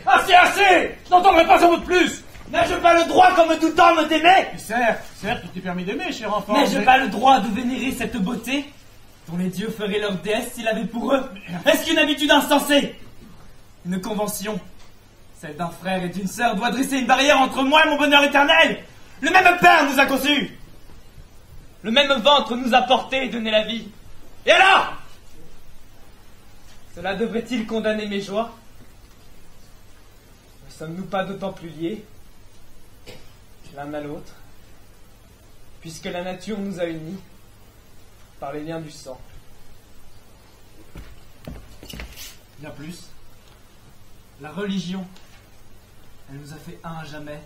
Assez, assez! Je n'entendrai pas un mot de plus! N'ai-je pas le droit, comme tout homme, d'aimer? Certes, tu t'es permis d'aimer, cher enfant. N'ai-je pas le droit de vénérer cette beauté dont les dieux feraient leur déesse s'ils l'avaient pour eux? Est-ce qu'une habitude insensée, une convention, celle d'un frère et d'une sœur, doit dresser une barrière entre moi et mon bonheur éternel? Le même père nous a conçus. Le même ventre nous a portés et donné la vie. Et alors? Cela devrait-il condamner mes joies? Ne sommes-nous pas d'autant plus liés l'un à l'autre, puisque la nature nous a unis par les liens du sang? Bien plus, la religion, elle nous a fait un à jamais.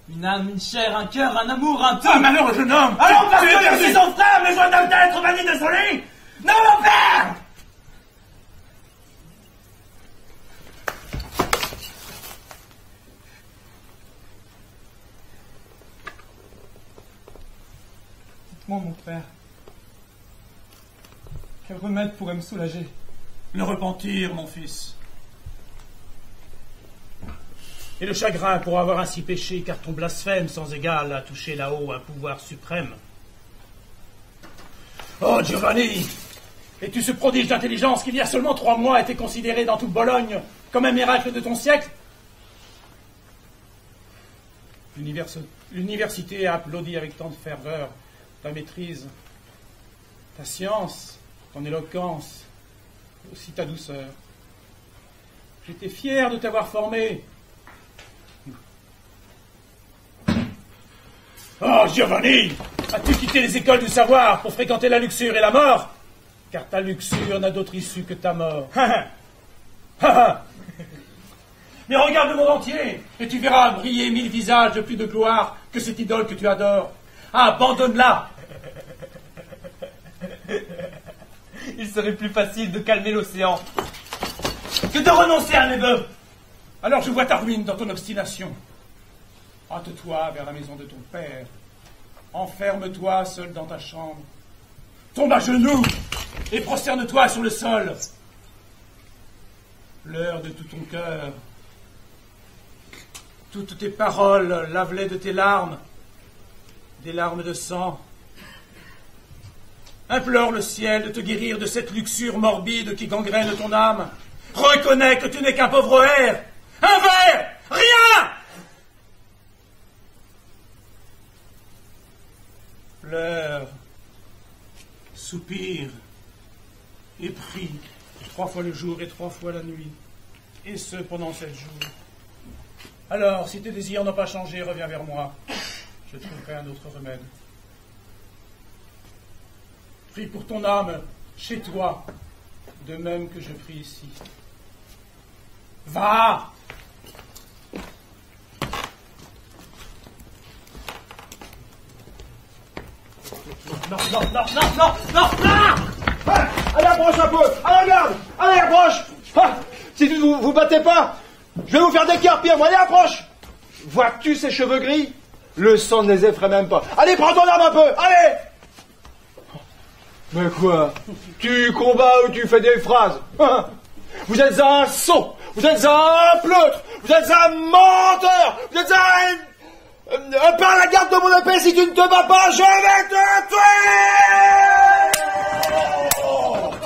Une âme, une chair, un cœur, un amour, un tout. Ah, malheureux jeune homme! Alors parce que je suis son frère, mais je dois être banni de son lit. Non, mon père! Dites-moi, mon père, quel remède pourrait me soulager? Le repentir, mon fils. Et le chagrin pour avoir ainsi péché, car ton blasphème sans égal a touché là-haut un pouvoir suprême. Oh, Giovanni! Es-tu ce prodige d'intelligence qui, il y a seulement 3 mois, était considéré dans toute Bologne comme un miracle de ton siècle? L'université a applaudi avec tant de ferveur ta maîtrise, ta science, ton éloquence, aussi ta douceur. J'étais fier de t'avoir formé. Oh, Giovanni! As-tu quitté les écoles du savoir pour fréquenter la luxure et la mort? Car ta luxure n'a d'autre issue que ta mort. Mais regarde le monde entier, et tu verras briller 1000 visages de plus de gloire que cette idole que tu adores. Abandonne-la! Il serait plus facile de calmer l'océan que de renoncer à mes vœux. Alors je vois ta ruine dans ton obstination. Hâte-toi vers la maison de ton père. Enferme-toi seul dans ta chambre. Tombe à genoux et prosterne-toi sur le sol. Pleure de tout ton cœur. Toutes tes paroles lave-les de tes larmes, des larmes de sang. Implore le ciel de te guérir de cette luxure morbide qui gangrène ton âme. Reconnais que tu n'es qu'un pauvre ver. Un ver! Rien! Pleure, soupire et prie 3 fois le jour et 3 fois la nuit, et ce pendant 7 jours. Alors, si tes désirs n'ont pas changé, reviens vers moi. Je trouverai un autre remède. Prie pour ton âme, chez toi, de même que je prie ici. Va! Non! Allez, approche un peu! Allez, regarde! Allez, approche! Si vous battez pas, je vais vous faire des cœurs pires. Allez, approche! Vois-tu ces cheveux gris? Le sang ne les effraie même pas. Allez, prends ton arme un peu! Allez! Mais quoi? Tu combats ou tu fais des phrases? Vous êtes un sot! Vous êtes un pleutre! Vous êtes un menteur! Vous êtes par la garde de mon épée, si tu ne te bats pas, je vais te tuer!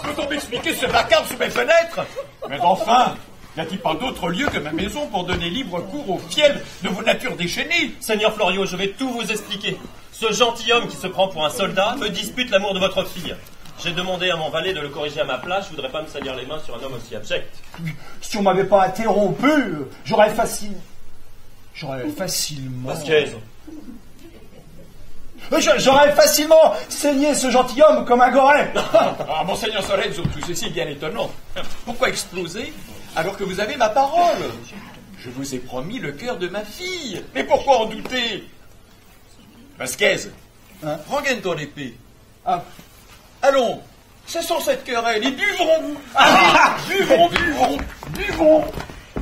Peut-on m'expliquer ce vacarme sous mes fenêtres? Mais enfin, n'y a-t-il pas d'autre lieu que ma maison pour donner libre cours aux fiels de vos natures déchaînées? Seigneur Florio, je vais tout vous expliquer. Ce gentilhomme qui se prend pour un soldat me dispute l'amour de votre fille. J'ai demandé à mon valet de le corriger à ma place, je voudrais pas me salir les mains sur un homme aussi abject. Si on m'avait pas interrompu, j'aurais facilement... Vasquez. J'aurais facilement saigné ce gentilhomme comme un goret. Ah, monseigneur Sorenzo, tout ceci est bien étonnant. Pourquoi exploser alors que vous avez ma parole? Je vous ai promis le cœur de ma fille. Mais pourquoi en douter? Vasquez, prends gaine ton épée. Allons, cessons cette querelle et buvons. Allez, buvons.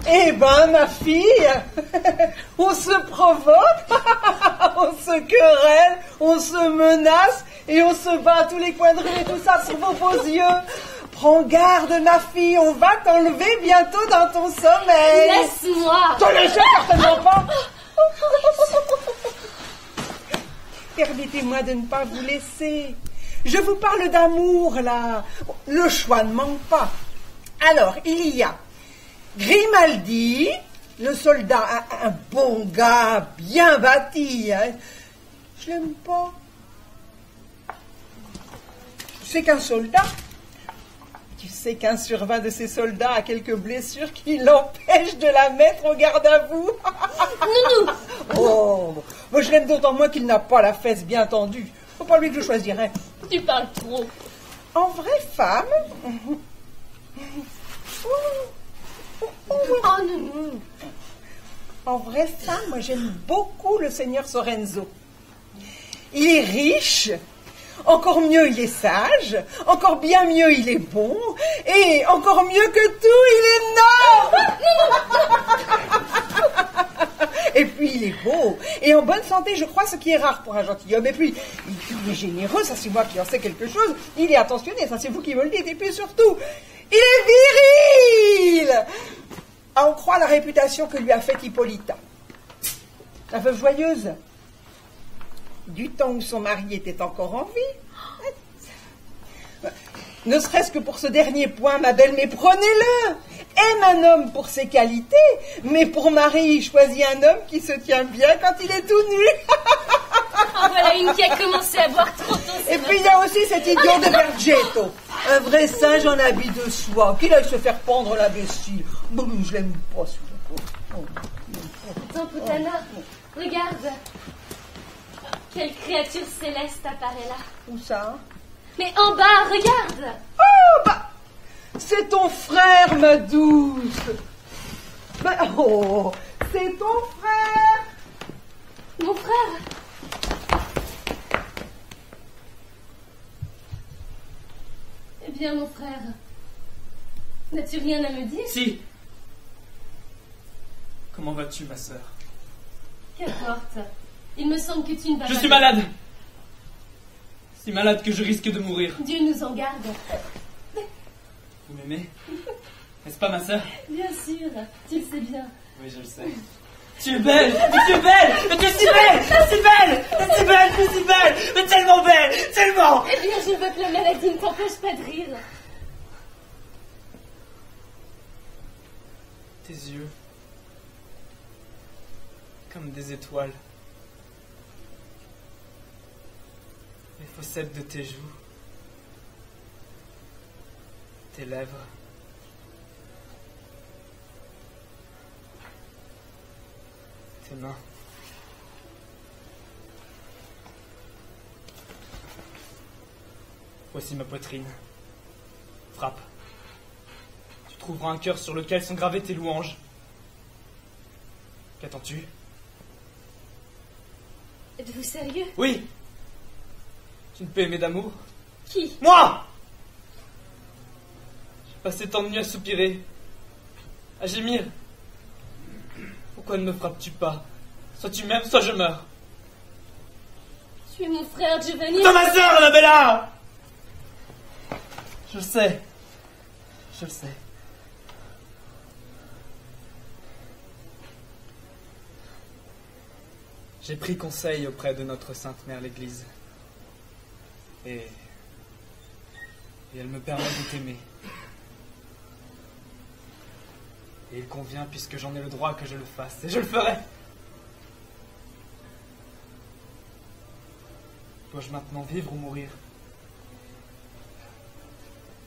Eh ben, ma fille, on se provoque, on se querelle, on se menace et on se bat à tous les coins de rue et tout ça sur vos beaux yeux. Prends garde, ma fille, on va t'enlever bientôt dans ton sommeil. Laisse-moi. Te laisser certainement pas. Permettez-moi de ne pas vous laisser. Je vous parle d'amour, là. Le choix ne manque pas. Alors, il y a Grimaldi, le soldat, un bon gars, bien bâti. Hein. Je l'aime pas. C'est qu'un soldat. Tu sais qu'un sur 20 de ces soldats a quelques blessures qui l'empêchent de la mettre au garde à vous. Nounou. Oh, moi je l'aime d'autant moins qu'il n'a pas la fesse bien tendue. Faut pas lui que je choisirais. Tu parles trop. En vraie femme. Oh, Nounou. En vraie femme, moi j'aime beaucoup le seigneur Sorenzo. Il est riche. Encore mieux, il est sage. Encore bien mieux, il est bon. Et encore mieux que tout, il est noble. Et puis, il est beau. Et en bonne santé, je crois, ce qui est rare pour un gentilhomme. Et puis, il est généreux, ça c'est moi qui en sais quelque chose. Il est attentionné, ça c'est vous qui me le dites. Et puis surtout, il est viril. À en croire la réputation que lui a faite Hippolyta. La veuve joyeuse. Du temps où son mari était encore en vie. Ne serait-ce que pour ce dernier point, ma belle, mais prenez-le. Aime un homme pour ses qualités, mais pour mari, choisis un homme qui se tient bien quand il est tout nu. En voilà une qui a commencé à boire trop tôt. Et puis il y a aussi cet idiot de Bergetto. Un vrai singe en habit de soie, qu'il aille se faire pendre l'imbécile. Bon, je l'aime pas, celui-là. Attends, Putana, regarde. Quelle créature céleste apparaît là. Où ça? Mais en bas, regarde. Oh, bah, c'est ton frère, ma douce. Bah, oh, c'est ton frère. Mon frère. Eh bien, mon frère, n'as-tu rien à me dire? Si. Comment vas-tu, ma sœur? Qu'importe. Il me semble que tu ne vas pas... Je suis malade. Si malade que je risque de mourir. Dieu nous en garde. Vous m'aimez? N'est-ce pas, ma sœur? Bien sûr, tu le sais bien. Oui, je le sais. Tu es belle! Mais tu es belle! Mais tu es si belle! Si belle! Mais si belle! Mais si belle! Mais tellement belle! Tellement! Eh bien, je veux que la maladie ne t'empêche pas de rire. Tes yeux, comme des étoiles. Les fossettes de tes joues. Tes lèvres. Tes mains. Voici ma poitrine. Frappe. Tu trouveras un cœur sur lequel sont gravées tes louanges. Qu'attends-tu? Êtes-vous sérieux? Oui. Tu ne peux aimer d'amour? Qui? Moi! J'ai passé tant de nuits à soupirer, à gémir. Pourquoi ne me frappes-tu pas? Soit tu m'aimes, soit je meurs. Tu es mon frère, Giovanni. Toi, ma sœur, Annabella! Je le sais. Je le sais. J'ai pris conseil auprès de notre Sainte Mère l'Église. Et elle me permet de t'aimer. Et il convient, puisque j'en ai le droit, que je le fasse. Et je le ferai. Dois-je maintenant vivre ou mourir?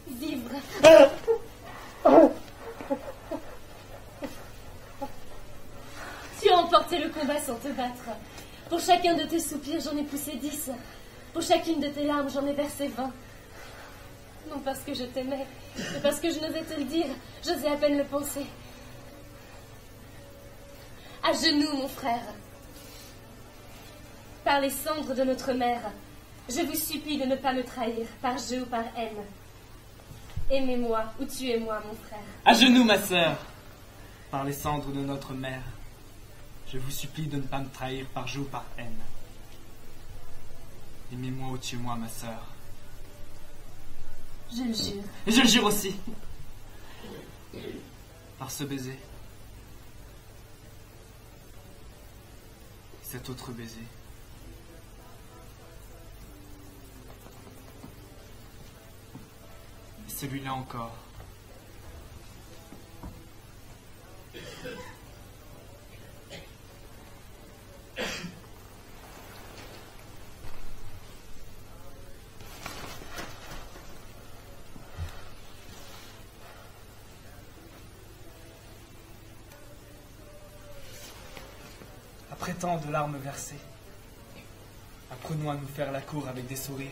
Vivre. Tu as emporté le combat sans te battre. Pour chacun de tes soupirs, j'en ai poussé 10. Pour chacune de tes larmes, j'en ai versé 20. Non parce que je t'aimais, mais parce que je n'osais te le dire, j'osais à peine le penser. À genoux, mon frère. Par les cendres de notre mère, je vous supplie de ne pas me trahir, par jeu ou par haine. Aimez-moi ou tuez-moi, mon frère. À genoux, ma sœur. Par les cendres de notre mère, je vous supplie de ne pas me trahir par jeu ou par haine. Aimez-moi ou tuez-moi, ma sœur. Je le jure. Et je le jure aussi. Par ce baiser. Cet autre baiser. Et celui-là encore. Après tant de larmes versées, apprenons à nous faire la cour avec des sourires,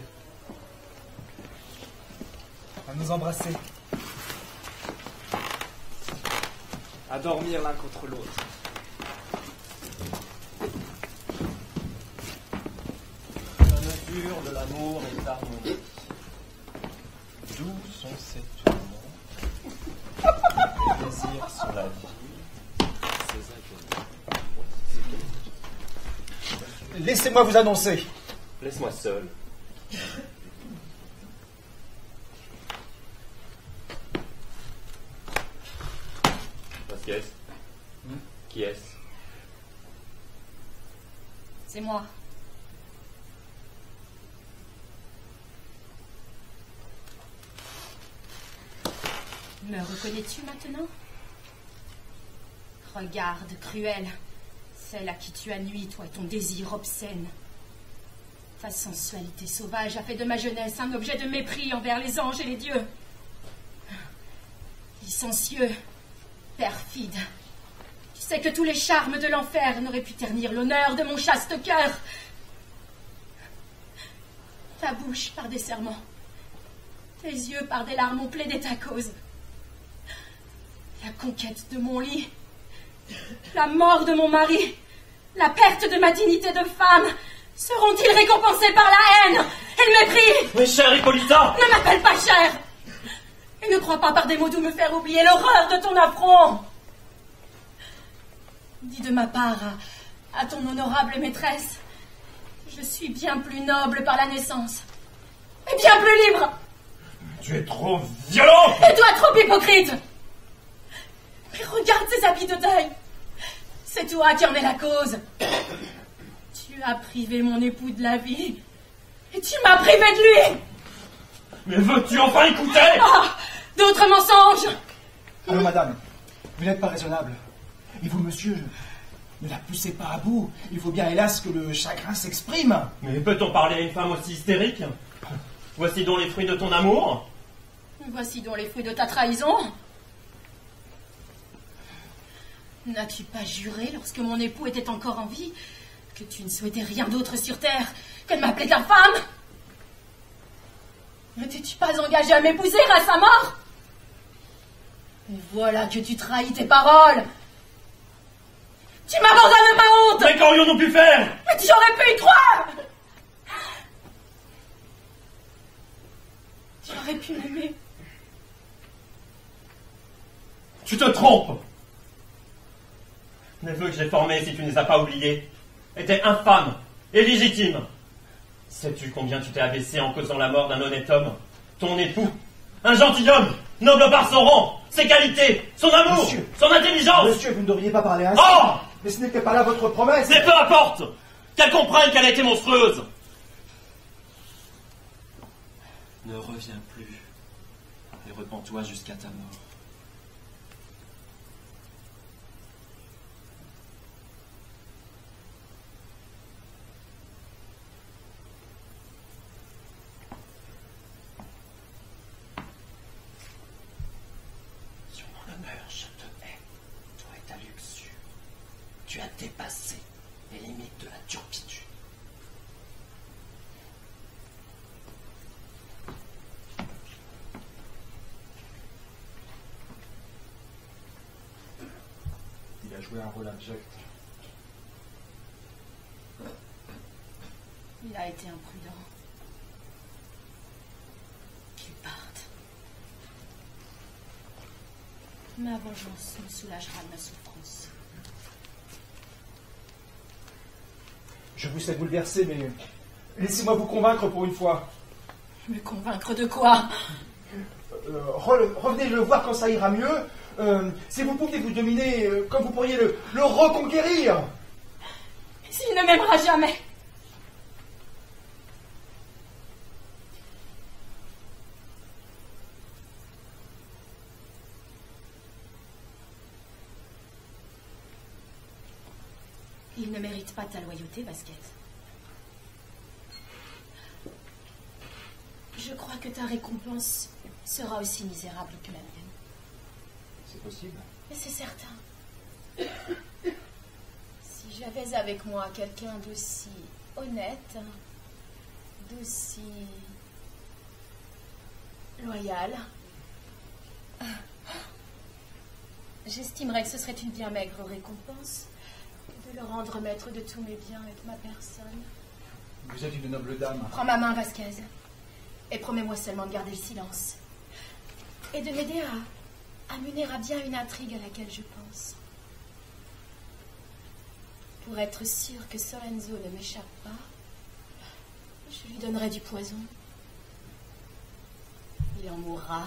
à nous embrasser, à dormir l'un contre l'autre. La nature de l'amour est harmonie. D'où sont ces tourments, les désirs sur la vie, ces agonies. Laissez-moi vous annoncer. Laisse-moi seul. Qui est-ce? Qui est-ce? C'est moi. Me reconnais-tu maintenant? Regarde, cruelle, celle à qui tu as nui, toi et ton désir obscène. Ta sensualité sauvage a fait de ma jeunesse un objet de mépris envers les anges et les dieux. Licencieux, perfide, tu sais que tous les charmes de l'enfer n'auraient pu ternir l'honneur de mon chaste cœur. Ta bouche par des serments, tes yeux par des larmes ont plaidé ta cause. La conquête de mon lit, la mort de mon mari, la perte de ma dignité de femme, seront-ils récompensés par la haine et le mépris? Mais chère Hippolyta! Ne m'appelle pas chère! Et ne crois pas par des mots doux me faire oublier l'horreur de ton affront. Dis de ma part à ton honorable maîtresse, je suis bien plus noble par la naissance, et bien plus libre. Tu es trop violent! Et toi trop hypocrite! Mais regarde ces habits de deuil. C'est toi qui en es la cause. Tu as privé mon époux de la vie, et tu m'as privé de lui. Mais veux-tu enfin écouter? Ah, d'autres mensonges. Allô, madame, vous n'êtes pas raisonnable. Et vous, monsieur, ne la poussez pas à bout. Il faut bien, hélas, que le chagrin s'exprime. Mais peut-on parler à une femme aussi hystérique? Voici donc les fruits de ton amour. Voici donc les fruits de ta trahison. N'as-tu pas juré, lorsque mon époux était encore en vie, que tu ne souhaitais rien d'autre sur terre que de m'appeler ta femme? Ne t'es-tu pas engagé à m'épouser à sa mort? Et voilà que tu trahis tes paroles. Tu m'abandonnes à ma honte. Mais qu'aurions-nous pu faire? Mais tu aurais pu y croire. Tu aurais pu m'aimer. Tu te trompes. Les vœux que j'ai formés, si tu ne les as pas oubliés, étaient infâmes et légitimes. Sais-tu combien tu t'es abaissé en causant la mort d'un honnête homme, ton époux, un gentilhomme, noble par son rang, ses qualités, son amour, Monsieur. son intelligence? Monsieur, vous ne devriez pas parler ainsi. Oh! Mais ce n'était pas là votre promesse. Mais peu importe! Qu'elle comprenne qu'elle a été monstrueuse! Ne reviens plus et repens-toi jusqu'à ta mort. Sur mon honneur, je te hais, toi et ta luxure. Tu as dépassé les limites de la turpitude. Il a joué un rôle abject. Il a été imprudent. Qu'il parte. Ma vengeance me soulagera de ma souffrance. Je vous sais bouleversé, mais laissez-moi vous convaincre pour une fois. Me convaincre de quoi? revenez le voir quand ça ira mieux. Si vous pouviez vous dominer, comme vous pourriez le reconquérir. S'il ne m'aimera jamais. Il ne mérite pas ta loyauté, Basket. Je crois que ta récompense sera aussi misérable que la mienne. C'est possible. Mais c'est certain. Si j'avais avec moi quelqu'un d'aussi honnête, d'aussi loyal, j'estimerais que ce serait une bien maigre récompense de le rendre maître de tous mes biens et de ma personne. Vous êtes une noble dame. Prends ma main, Vasquez, et promets-moi seulement de garder le silence et de m'aider à mener à bien une intrigue à laquelle je pense. Pour être sûr que Sorenzo ne m'échappe pas, je lui donnerai du poison. Il en mourra.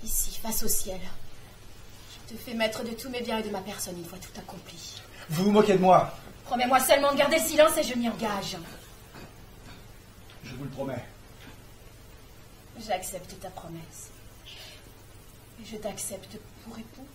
Ici, face au ciel. Je te fais maître de tous mes biens et de ma personne une fois tout accompli. Vous vous moquez de moi. Promets-moi seulement de garder le silence et je m'y engage. Je vous le promets. J'accepte ta promesse. Et je t'accepte pour époux.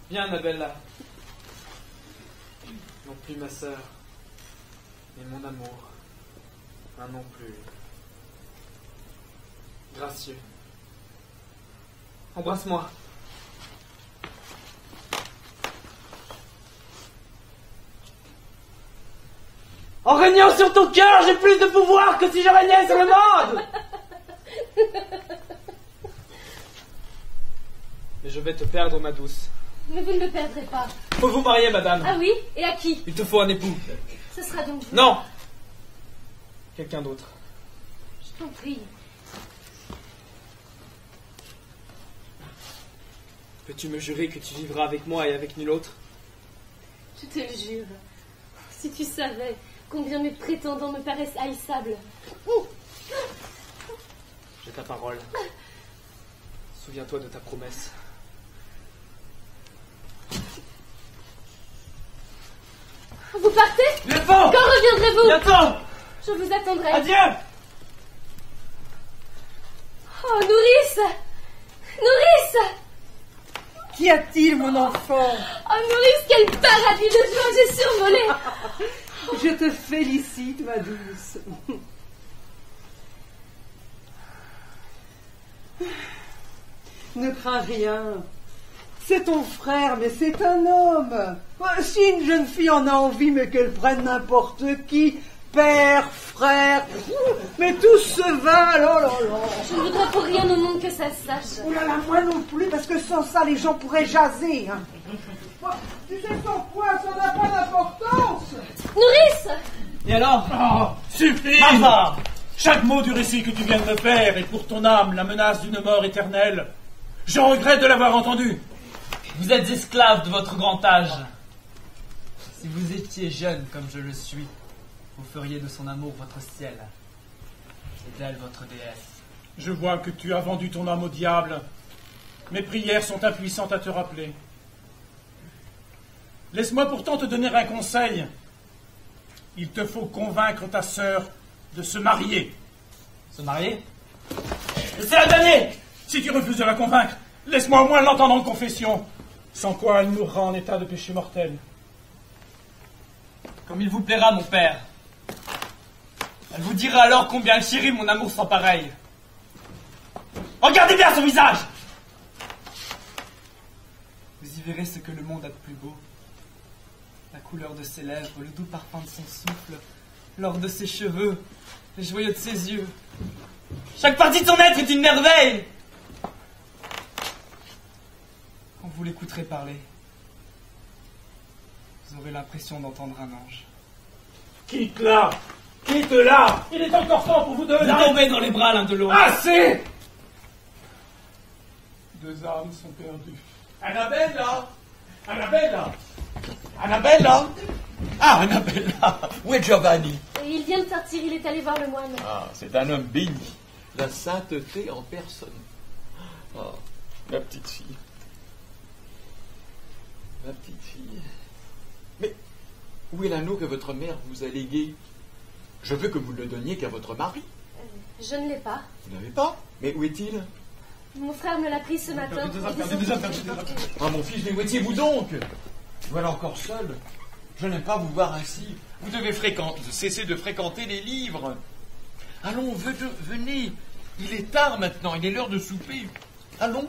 Viens, Annabella. Non plus ma sœur, mais mon amour. Un nom plus gracieux. Embrasse-moi. En régnant sur ton cœur, j'ai plus de pouvoir que si je régnais sur le monde. Mais je vais te perdre, ma douce. Mais vous ne me perdrez pas. Faut vous marier, madame. Ah oui? Et à qui? Il te faut un époux. Ce sera donc vous. Non. Quelqu'un d'autre. Je t'en prie. Peux-tu me jurer que tu vivras avec moi et avec nul autre? Je te le jure. Si tu savais combien mes prétendants me paraissent haïssables. J'ai ta parole. Souviens-toi de ta promesse. Vous partez? Bientôt! Quand reviendrez-vous? Bientôt! Je vous attendrai. Adieu! Oh, nourrice! Nourrice! Qu'y a-t-il, mon enfant? Oh, nourrice, quel paradis de joie j'ai survolé! Je te félicite, ma douce. Ne crains rien. C'est ton frère, mais c'est un homme. Si une jeune fille en a envie, mais qu'elle prenne n'importe qui, père, frère, mais tout se va, oh là là. Je ne voudrais pour rien au monde que ça se sache. Oh là là, moi non plus, parce que sans ça, les gens pourraient jaser. Hein. Tu sais sans quoi, ça n'a pas d'importance. Nourrice! Et alors? Oh, suffit! Bavard! Chaque mot du récit que tu viens de me faire est pour ton âme la menace d'une mort éternelle. Je regrette de l'avoir entendu. Vous êtes esclave de votre grand âge. Si vous étiez jeune comme je le suis, vous feriez de son amour votre ciel, et d'elle votre déesse. Je vois que tu as vendu ton âme au diable. Mes prières sont impuissantes à te rappeler. Laisse-moi pourtant te donner un conseil. Il te faut convaincre ta sœur de se marier. Se marier? Laissez-la damner! Si tu refuses de la convaincre, laisse-moi au moins l'entendre en confession, sans quoi elle mourra en état de péché mortel. Comme il vous plaira, mon père. Elle vous dira alors combien elle chérit mon amour sans pareil. Regardez bien son visage! Vous y verrez ce que le monde a de plus beau. La couleur de ses lèvres, le doux parfum de son souffle, l'or de ses cheveux, les joyaux de ses yeux. Chaque partie de son être est une merveille! Quand vous l'écouterez parler, vous aurez l'impression d'entendre un ange. Quitte-la! Quitte-la. Il est encore temps pour vous deux. Vous tombez dans les bras l'un de l'autre. Assez. Deux âmes sont perdues. Annabella! Annabella! Annabella! Ah, Annabella! Où est Giovanni? Et il vient de sortir, il est allé voir le moine. Ah, c'est un homme béni. La sainteté en personne. Ah, ma petite fille. Ma petite fille. Mais où est l'anneau que votre mère vous a légué? Je veux que vous le donniez qu'à votre mari. Je ne l'ai pas. Vous n'avez pas? Mais où est-il? Mon frère me l'a pris ce matin. Ah, mon fils, mais où étiez-vous donc? Voilà encore seul. Je n'aime pas vous voir ainsi. Vous devez cesser de fréquenter les livres. Allons, venez. Il est tard maintenant, il est l'heure de souper. Allons.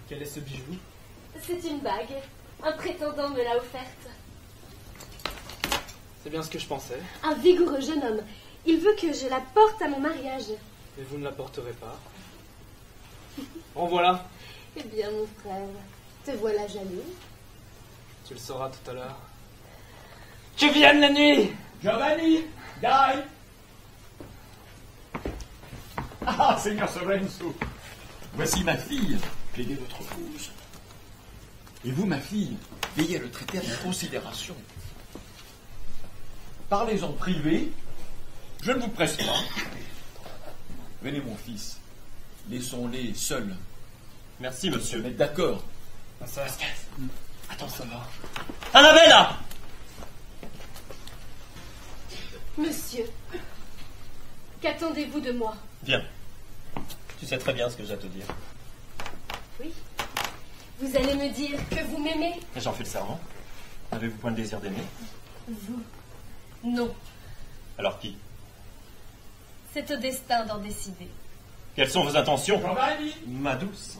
Quel est ce bijou? C'est une bague. Un prétendant me l'a offerte. C'est bien ce que je pensais. Un vigoureux jeune homme. Il veut que je la porte à mon mariage. Mais vous ne la porterez pas. En voilà. Eh bien, mon frère, te voilà jaloux. Tu le sauras tout à l'heure. Tu viennes la nuit! Giovanni! Dai! Ah, Seigneur Sorenzo! Voici ma fille. Plaidez votre cause. Et vous, ma fille, veillez à le traiter avec considération. Parlez en privé. Je ne vous presse pas. Venez, mon fils. Laissons-les seuls. Merci, Se monsieur. mettre d'accord. Attends, ça va. Annabella! Monsieur, qu'attendez-vous de moi? Viens. Tu sais très bien ce que j'ai à te dire. Oui. Vous allez me dire que vous m'aimez? Et j'en fais le serment. N'avez-vous point le désir d'aimer? Vous? Non. Alors qui? C'est au destin d'en décider. Quelles sont vos intentions? Giovanni! Ma douce.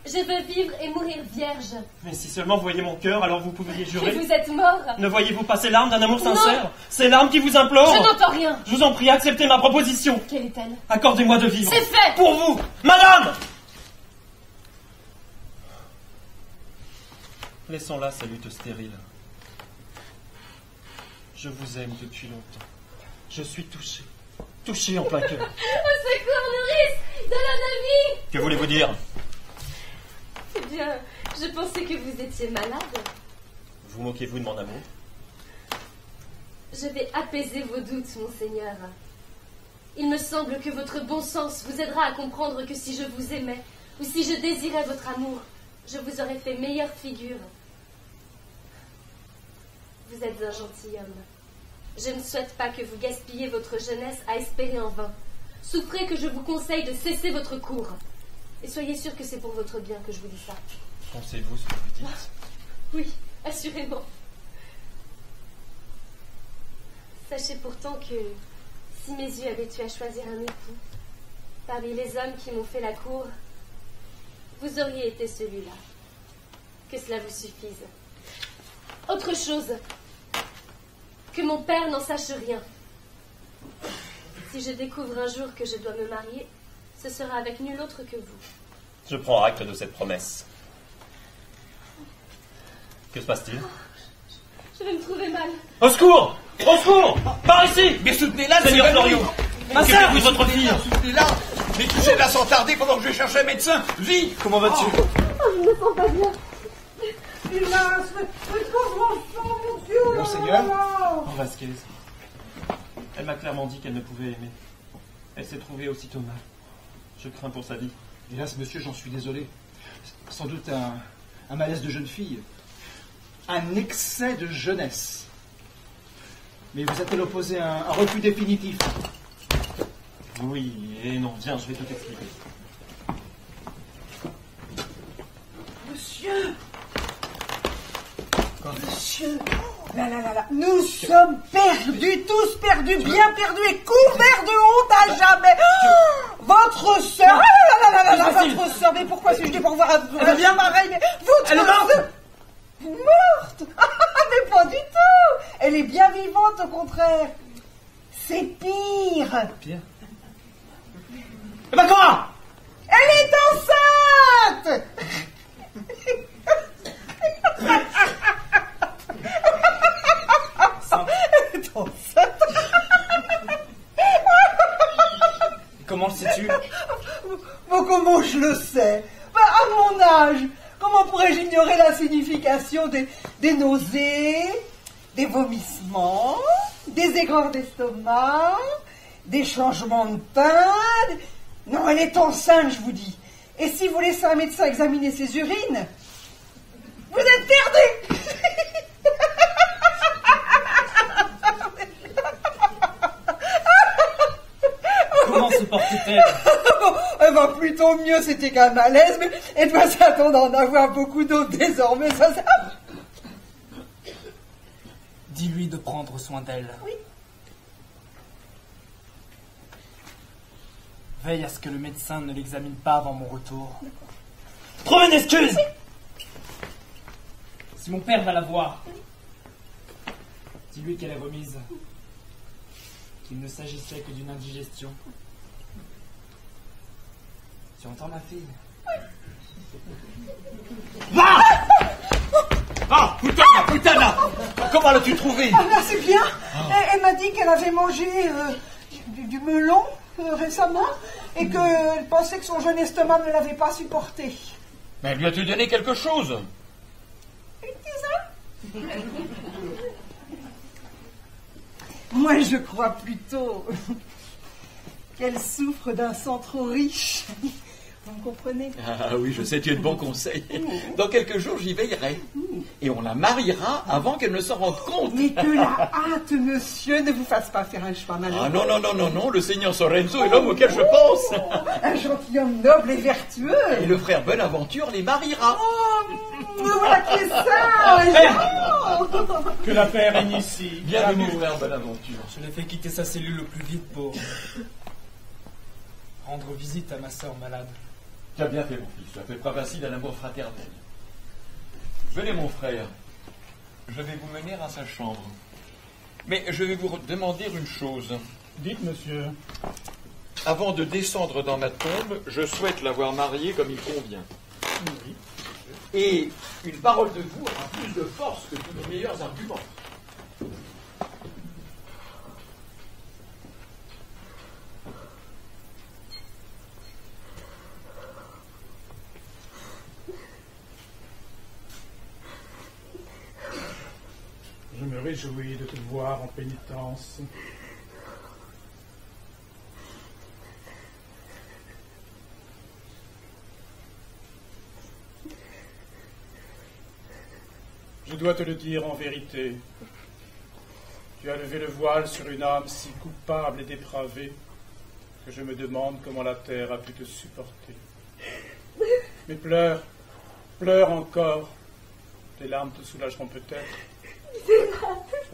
Je veux vivre et mourir vierge. Mais si seulement vous voyiez mon cœur, alors vous pouviez Et jurer. vous êtes mort? Ne voyez-vous pas ces larmes d'un amour Non. sincère? Ces larmes qui vous implorent? Je n'entends rien. Je vous en prie, acceptez ma proposition. Quelle est-elle? Accordez-moi de vivre. C'est fait. Pour vous, madame! Laissons là ces luttes stériles. Je vous aime depuis longtemps. Je suis touché. Touché en plein cœur. Au secours, nourrice! De l'eau de vie! Que voulez-vous dire? Eh bien, je pensais que vous étiez malade. Vous moquez-vous de mon amour? Je vais apaiser vos doutes, monseigneur. Il me semble que votre bon sens vous aidera à comprendre que si je vous aimais, ou si je désirais votre amour, je vous aurais fait meilleure figure. Vous êtes un gentilhomme. Je ne souhaite pas que vous gaspilliez votre jeunesse à espérer en vain. Souffrez que je vous conseille de cesser votre cours. Et soyez sûr que c'est pour votre bien que je vous dis ça. Pensez-vous ce que vous dites? Oui, assurément. Sachez pourtant que si mes yeux avaient eu à choisir un époux, parmi les hommes qui m'ont fait la cour, vous auriez été celui-là. Que cela vous suffise. Autre chose, que mon père n'en sache rien. Si je découvre un jour que je dois me marier, ce sera avec nul autre que vous. Je prends acte de cette promesse. Que se passe-t-il? Je vais me trouver mal. Au secours! Au secours! Par ici! Mais soutenez-la, Seigneur c'est Florio! Ma Que sœur, fait-vous de votre fille? soutenez-la! Mais touchez-la sans tarder pendant que je cherche un médecin! Vite! Comment vas-tu? Oh, je ne me sens pas bien. Hélas, mais trouve mon sang, mon Dieu! là, Monseigneur? là, là. Oh, Vasquez. Elle m'a clairement dit qu'elle ne pouvait aimer. Elle s'est trouvée aussitôt mal. Je crains pour sa vie. Hélas, monsieur, j'en suis désolé. Sans doute un malaise de jeune fille. Un excès de jeunesse. Mais vous a-t-elle opposé un refus définitif? Oui et non. Viens, je vais tout expliquer. Monsieur! Monsieur! Là, là, là, là. Nous sommes perdus, tous perdus, bien perdus et couverts de honte à jamais! Oh, votre sœur! Ah là là là là là, votre sœur! Mais pourquoi suis-je dû pour voir un bien pareil? Mais votre Elle est morte! sœur- Morte? Mais pas du tout! Elle est bien vivante, au contraire! C'est pire! Pierre? Eh ben quoi? Elle est enceinte! Comment le sais-tu? Bon, comment je le sais? Ben, à mon âge, comment pourrais-je ignorer la signification des nausées, des vomissements, des aigreurs d'estomac, des changements de teint? Non, elle est enceinte, je vous dis. Et si vous laissez un médecin examiner ses urines, vous êtes perdu. Comment se porte-t-elle? Elle va plutôt mieux, c'était qu'un malaise, mais elle doit s'attendre à en avoir beaucoup d'autres désormais, ça. Dis-lui de prendre soin d'elle. Oui. Veille à ce que le médecin ne l'examine pas avant mon retour. Trouve une excuse! Si mon père va la voir, dis-lui qu'elle est remise. Qu'il ne s'agissait que d'une indigestion. Tu entends, ma fille? Va! Ah, Putana! Comment l'as-tu trouvé? Ah, là, c'est bien. Elle m'a dit qu'elle avait mangé du melon récemment et qu'elle pensait que son jeune estomac ne l'avait pas supporté. Mais elle lui a-t-il donné quelque chose? Une tisane? Moi, je crois plutôt qu'elle souffre d'un sang trop riche. Vous me comprenez? Ah oui, je sais, tu es de bons conseils. Dans quelques jours, j'y veillerai. Et on la mariera avant qu'elle ne s'en rende compte. Mais que la hâte, monsieur, ne vous fasse pas faire un choix malheureux. Ah non, le seigneur Sorenzo est l'homme auquel je pense. Un gentilhomme noble et vertueux. Et le frère Bonaventure les mariera. Oh, voilà qui est ça. Que la paix règne ici. Bienvenue, L'amour. frère Bonaventure. Je l'ai fait quitter sa cellule le plus vite pour rendre visite à ma sœur malade. Tu as bien fait, mon fils. Tu as fait preuve ainsi d'un amour fraternel. Venez, mon frère. Je vais vous mener à sa chambre. Mais je vais vous demander une chose. Dites, monsieur. Avant de descendre dans ma tombe, je souhaite l'avoir mariée comme il convient. Oui. Et une parole de vous a plus de force que tous nos meilleurs arguments. Je me réjouis de te voir en pénitence. Je dois te le dire en vérité. Tu as levé le voile sur une âme si coupable et dépravée que je me demande comment la terre a pu te supporter. Mais pleure, pleure encore. Tes larmes te soulageront peut-être.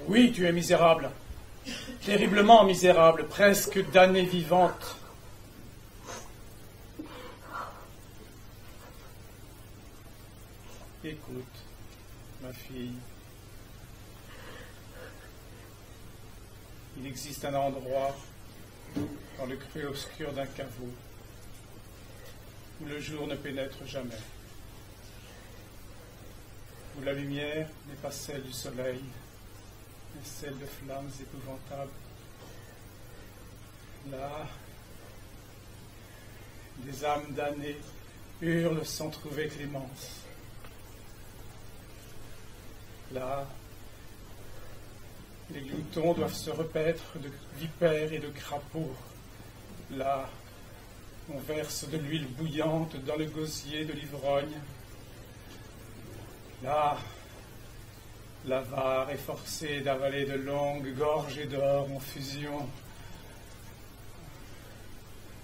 Oui, tu es misérable. Terriblement misérable, presque damnée vivante. Écoute, ma fille. Il existe un endroit dans le creux obscur d'un caveau où le jour ne pénètre jamais, où la lumière n'est pas celle du soleil, mais celle de flammes épouvantables. Là, des âmes damnées hurlent sans trouver clémence. Là, les gloutons doivent se repaître de vipères et de crapauds. Là, on verse de l'huile bouillante dans le gosier de l'ivrogne. Là, l'avare est forcé d'avaler de longues gorgées d'or en fusion.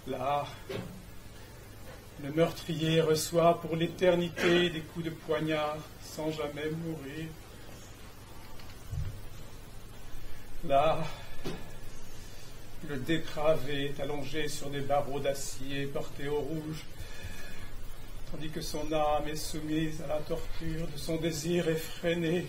Là, le meurtrier reçoit pour l'éternité des coups de poignard sans jamais mourir. Là, le dépravé est allongé sur des barreaux d'acier portés au rouge, tandis que son âme est soumise à la torture de son désir effréné.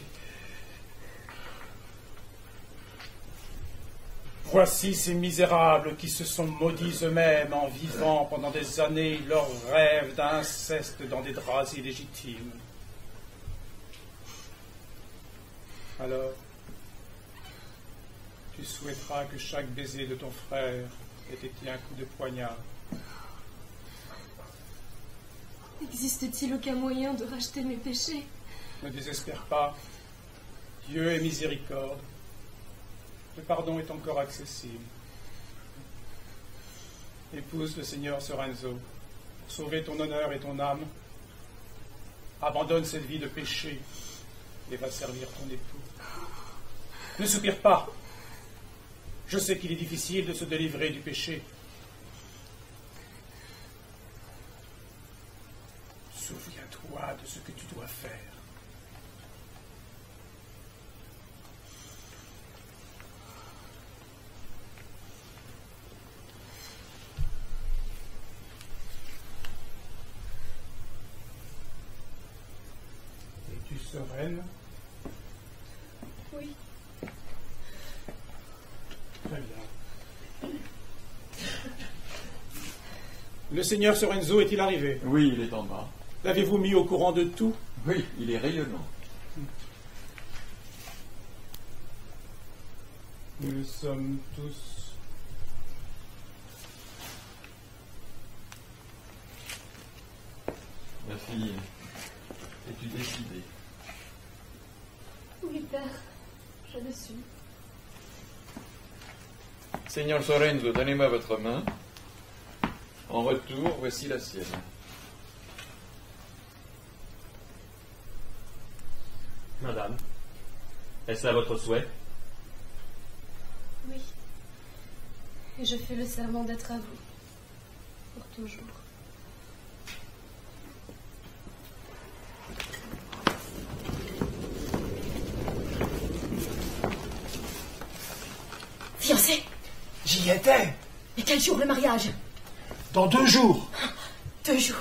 Voici ces misérables qui se sont maudits eux-mêmes en vivant pendant des années leurs rêves d'inceste dans des draps illégitimes. Alors, tu souhaiteras que chaque baiser de ton frère Était-il un coup de poignard? Existe-t-il aucun moyen de racheter mes péchés? Ne désespère pas. Dieu est miséricorde. Le pardon est encore accessible. Épouse le Seigneur Sorenzo. Pour sauver ton honneur et ton âme, abandonne cette vie de péché et va servir ton époux. Ne soupire pas. Je sais qu'il est difficile de se délivrer du péché. Souviens-toi de ce que tu dois faire. Es-tu sereine? Oui. Très bien. Le Seigneur Sorenzo est-il arrivé? Oui, il est en bas. L'avez-vous mis au courant de tout? Oui, il est rayonnant. Nous sommes tous... Ma fille, es-tu décidée? Oui, père. Je le suis. Seigneur Sorenzo, donnez-moi votre main. En retour, voici la sienne. Madame, est-ce là votre souhait? Oui. Et je fais le serment d'être à vous. Pour toujours. Fiancé? J'y étais. Et quel jour le mariage? Dans 2 jours. 2 jours.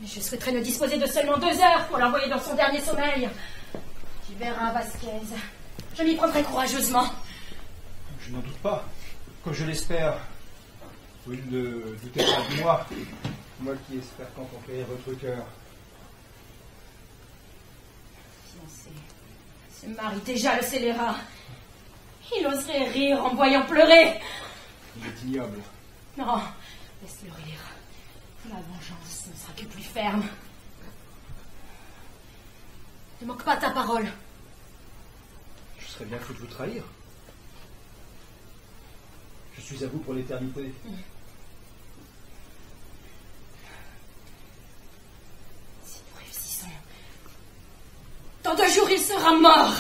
Mais je souhaiterais ne disposer de seulement 2 heures pour l'envoyer dans son dernier sommeil. Tu verras, Vasquez. Je m'y prendrai courageusement. Je n'en doute pas. Comme je l'espère. Vous ne doutez pas de moi. Moi qui espère qu'en conquérir votre cœur. Fiancé, ce mari déjà le scélérat. Il oserait rire en me voyant pleurer. Il est ignoble. Non, laisse-le rire. La vengeance ne sera que plus ferme. Ne manque pas ta parole. Je serais bien fou de vous trahir. Je suis à vous pour l'éternité. Si nous réussissons, dans 2 jours, il sera mort.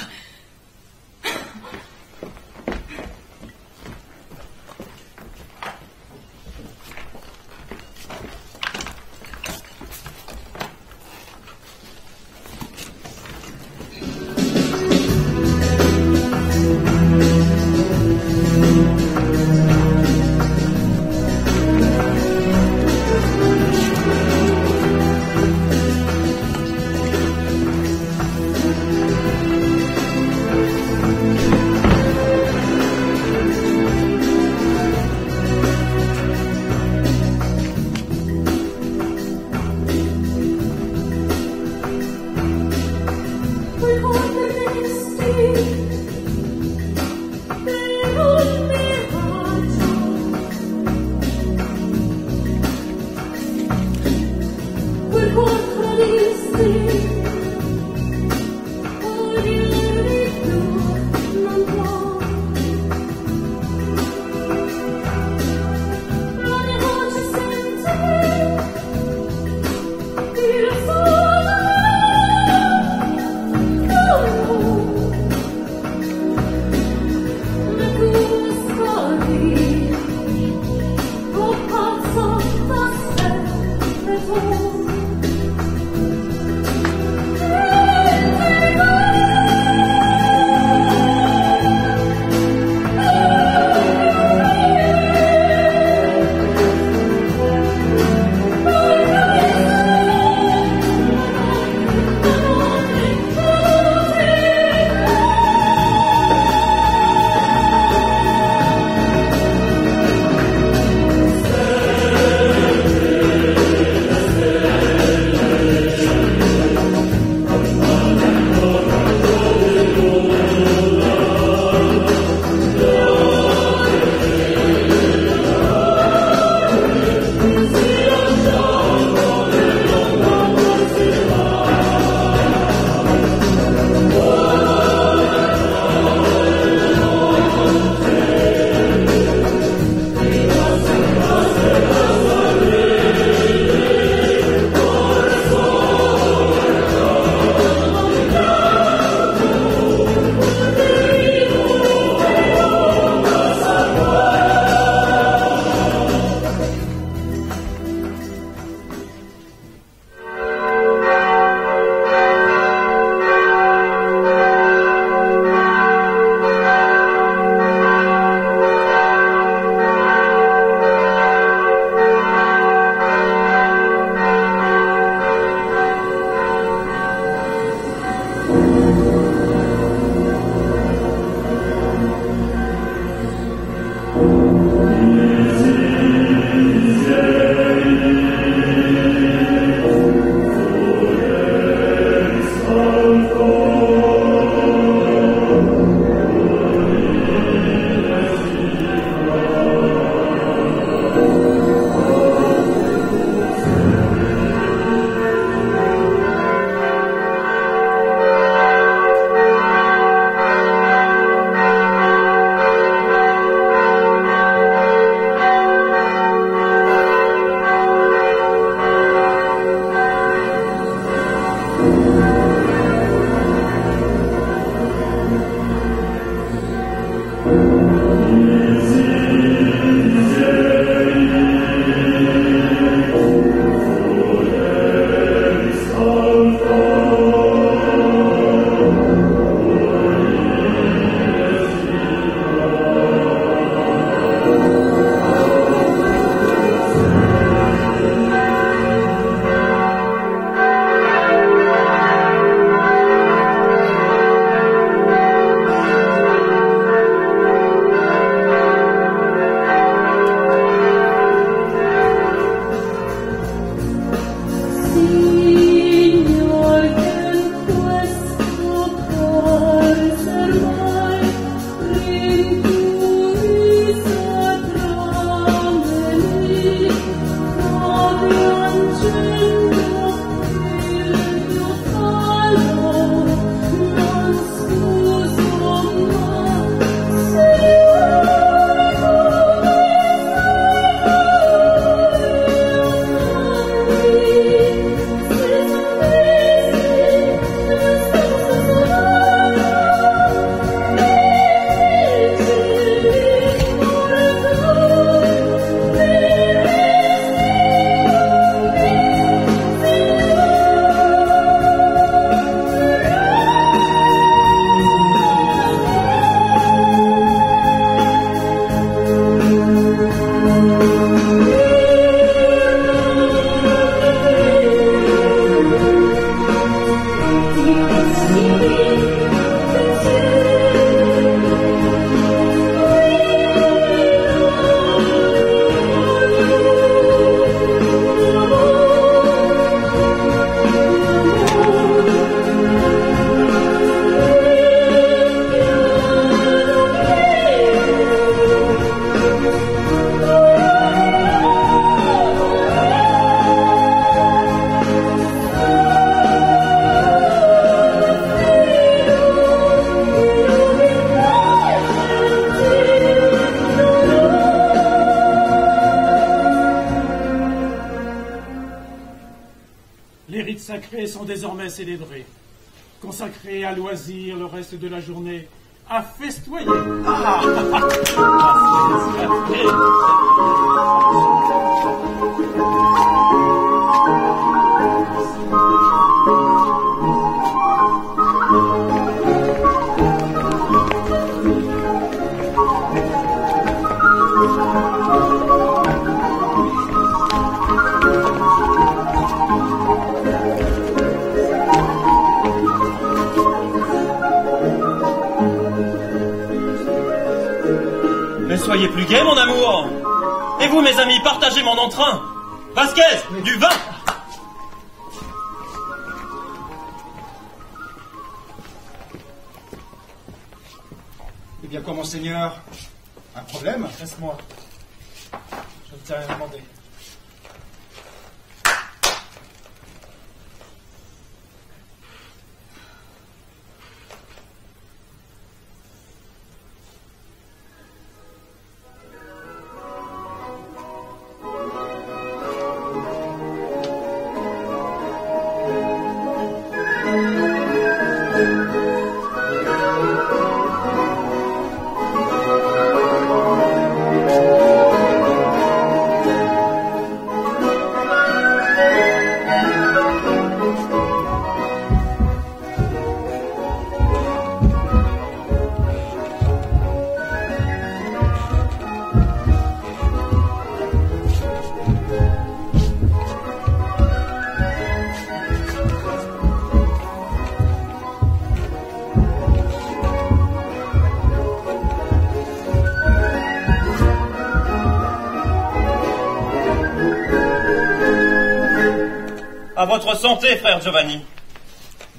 sacrés sont désormais célébrés. Consacrés à loisir le reste de la journée, à festoyer. Mais soyez plus gai, mon amour. Et vous, mes amis, partagez mon entrain. Vasquez, du vin. Eh bien, quoi, monseigneur? Un problème? Laisse-moi. Je ne t'ai rien demandé. À votre santé, frère Giovanni.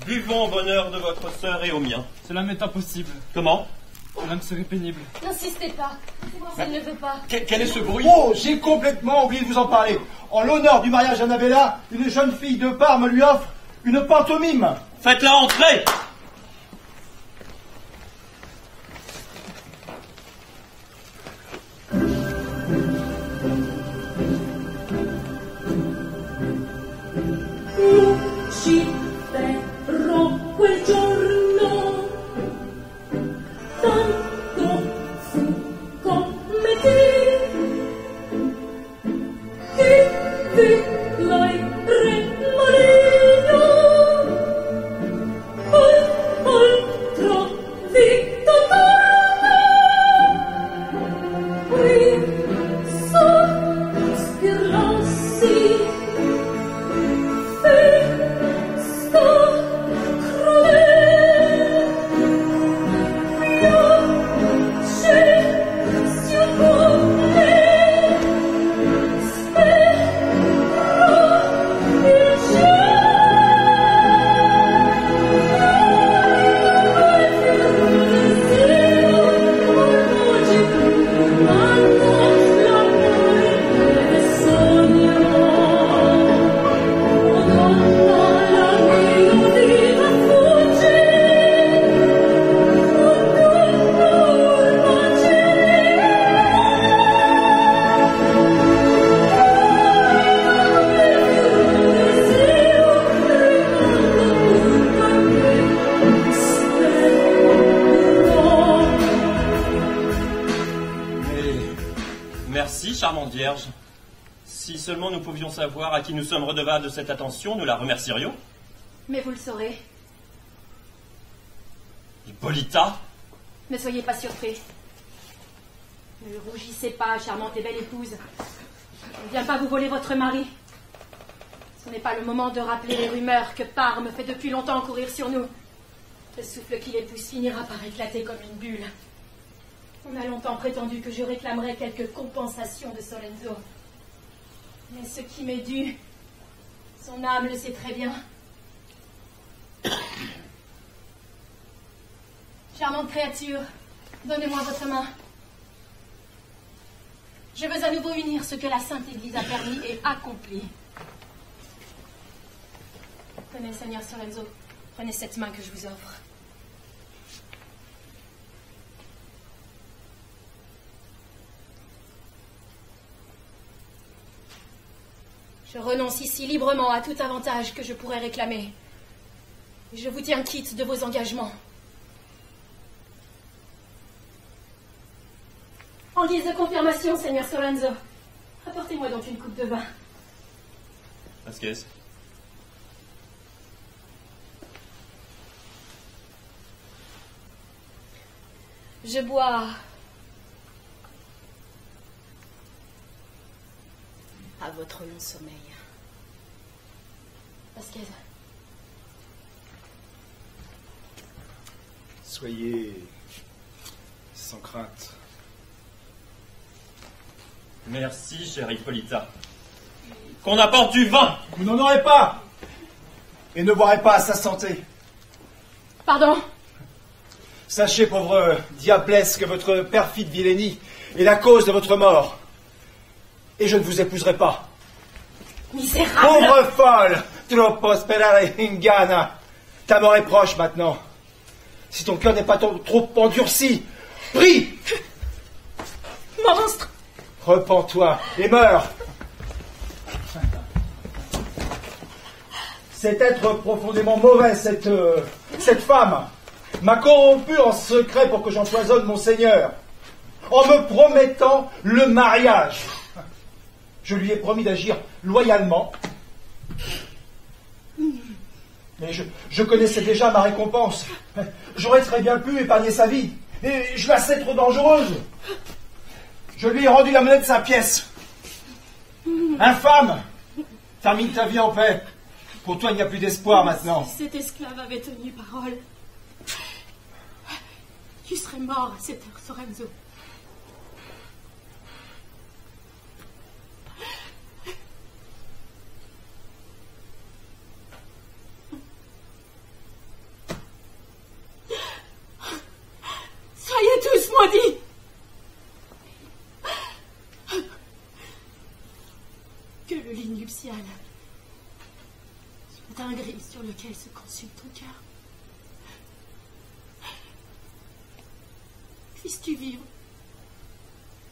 Buvons au bonheur de votre sœur et au mien. Cela m'est impossible. Comment? Cela me serait pénible. N'insistez pas. Elle ne veut pas. Quel est ce bruit? Oh, j'ai complètement oublié de vous en parler. En l'honneur du mariage d'Annabella, une jeune fille de Parme lui offre une pantomime. Faites-la entrer. Lucifero quel giorno tanto fu come ti l'hai re marino oltre vita torna qui sospirassi Merci, charmante Vierge. Si seulement nous pouvions savoir à qui nous sommes redevables de cette attention, nous la remercierions. Mais vous le saurez. Hippolyta? Ne soyez pas surpris. Ne rougissez pas, charmante et belle épouse. Je ne viens pas vous voler votre mari. Ce n'est pas le moment de rappeler les rumeurs que Parme fait depuis longtemps courir sur nous. Le souffle qui les pousse finira par éclater comme une bulle. On a longtemps prétendu que je réclamerais quelques compensations de Sorenzo. Mais ce qui m'est dû, son âme le sait très bien. Charmante créature, donnez-moi votre main. Je veux à nouveau unir ce que la Sainte Église a permis et accompli. Tenez, Seigneur Sorenzo, prenez cette main que je vous offre. Je renonce ici librement à tout avantage que je pourrais réclamer. Je vous tiens quitte de vos engagements. En guise de confirmation, Seigneur Sorenzo, apportez-moi donc une coupe de vin. Vasquez. Je bois à votre long sommeil. Vasquez. Soyez sans crainte. Merci, chère Hippolyta. Qu'on apporte du vin! Vous n'en aurez pas, et ne boirez pas à sa santé. Pardon? Sachez, pauvre diablesse, que votre perfide vilainie est la cause de votre mort. Et je ne vous épouserai pas. Misérable! Pauvre folle! Troppo sperare inganna. Ta mort est proche maintenant. Si ton cœur n'est pas trop endurci, prie! Monstre! Repens-toi et meurs. C'est être profondément mauvais, cette femme m'a corrompu en secret pour que j'empoisonne mon Seigneur, en me promettant le mariage. Je lui ai promis d'agir loyalement, mais je connaissais déjà ma récompense. J'aurais très bien pu épargner sa vie, et je la sais trop dangereuse. Je lui ai rendu la monnaie de sa pièce. Infâme! Termine ta vie en paix. Pour toi, il n'y a plus d'espoir maintenant. Si cet esclave avait tenu parole, tu serais mort à cette heure, Sorenzo. Soyez tous maudits! Que le lit nuptial soit un gril sur lequel se consume ton cœur. Puisses-tu vivre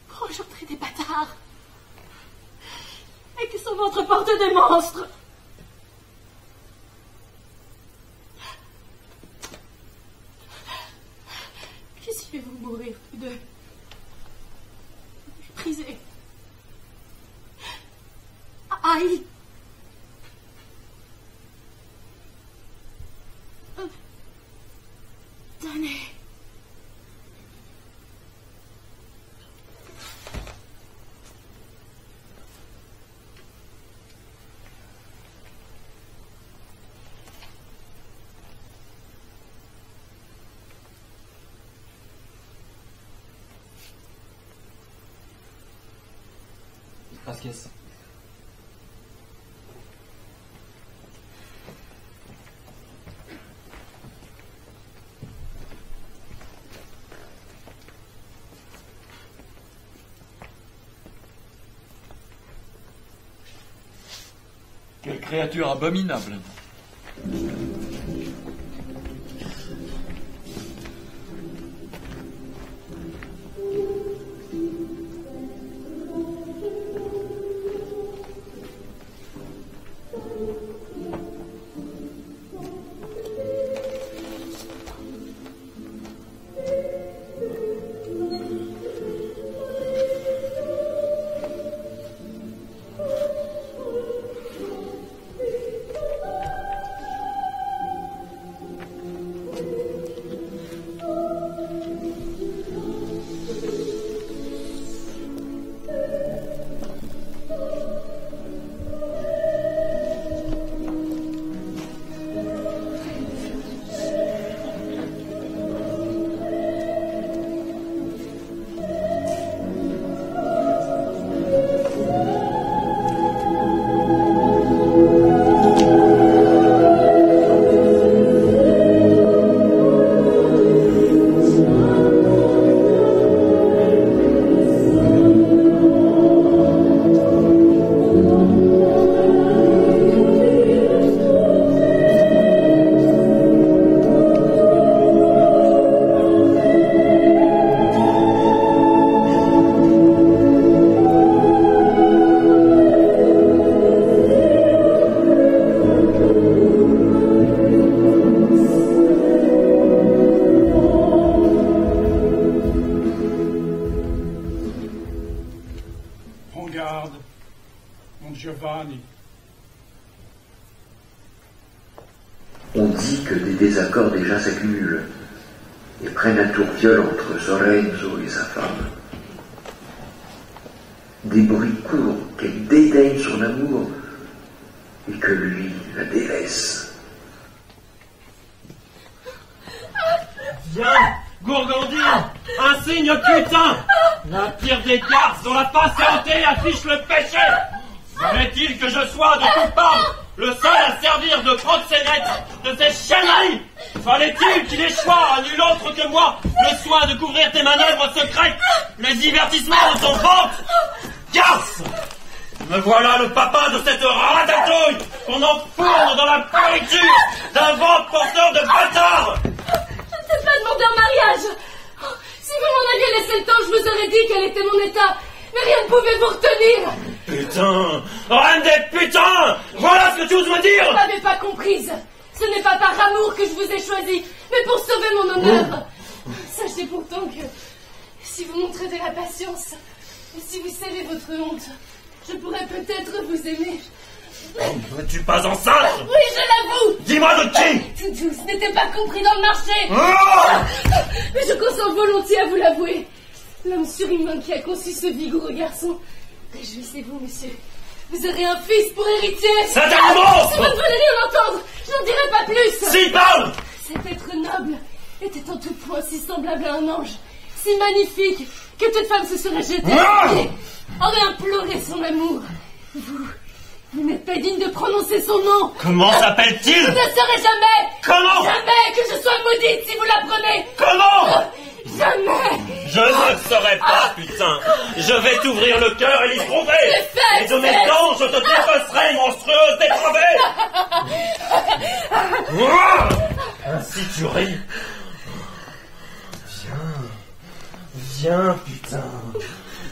pour engendrer des bâtards et que son ventre porte des monstres. Puissiez-vous mourir tous deux, méprisés, haïs, damnés. Vasquez. Quelle créature abominable! mon Giovanni. On dit que des désaccords déjà s'accumulent et prennent un tour violent entre Sorenzo et sa femme. Des bruits courent qu'elle dédaigne son amour et que lui la délaisse. Viens, Gourgandine, un signe putain! La pire des garces dont la face hantée affiche le péché! Fallait-il que je sois de coupable, le seul à servir de proxénète de ces chienneries? Fallait-il qu'il échoie à nul autre que moi le soin de couvrir tes manœuvres secrètes, les divertissements de ton ventre? Garce! Me voilà le papa de cette ratatouille qu'on enfourne dans la pourriture d'un ventre porteur de bâtards! Je ne t'ai pas demandé en mariage. Oh, si vous m'en aviez laissé le temps, je vous aurais dit quel était mon état. Mais rien ne pouvait vous retenir. Putain! Reine des putains! Voilà ce que tu oses me dire! Vous ne m'avez pas comprise. Ce n'est pas par amour que je vous ai choisi, mais pour sauver mon honneur. Sachez pourtant que si vous montrez de la patience, et si vous scellez votre honte, je pourrais peut-être vous aimer. N'es-tu pas enceinte? Oui, je l'avoue. Dis-moi de qui? Tout doux, ce n'était pas compris dans le marché. Mais je consens volontiers à vous l'avouer. L'homme surhumain qui a conçu ce vigoureux garçon. Réjouissez-vous, monsieur. Vous aurez un fils pour héritier. C'est un monstre! Si vous ne voulez rien entendre, je n'en dirai pas plus. Si, parle! Cet être noble était en tout point si semblable à un ange, si magnifique, que toute femme se serait jetée à ses pieds, aurait imploré son amour. Vous n'êtes pas digne de prononcer son nom. Comment s'appelle-t-il? Vous ne saurez jamais. Comment? Jamais que je sois maudite si vous l'apprenez. Comment? Jamais. Je ne le saurais pas, putain. Je vais t'ouvrir le cœur et l'y trouver. Et de mes dents, je te dépecerai, monstrueuse dépravée. Ainsi tu ris. Viens, putain.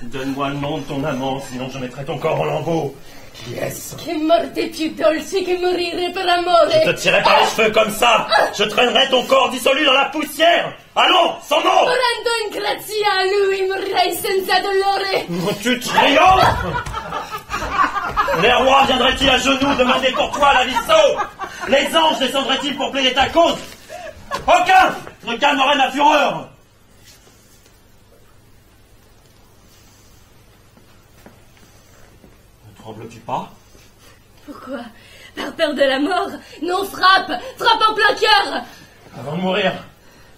Donne-moi le nom de ton amant, sinon je mettrai ton corps en lambeaux. Qui est-ce? Che morte più dolce che morire per amore. Je te tirerai par les cheveux comme ça. Je traînerai ton corps dissolu dans la poussière. Allons, son nom. Orando in grazia a lui, morirei senza dolore. Tu triomphes. Les rois viendraient-ils à genoux demander pour toi la vie sauve? Les anges descendraient-ils pour plaider ta cause? Aucun ne calmerait ma fureur. Ne trembles-tu pas? Pourquoi? Par peur de la mort? Non, frappe en plein cœur. Avant de mourir,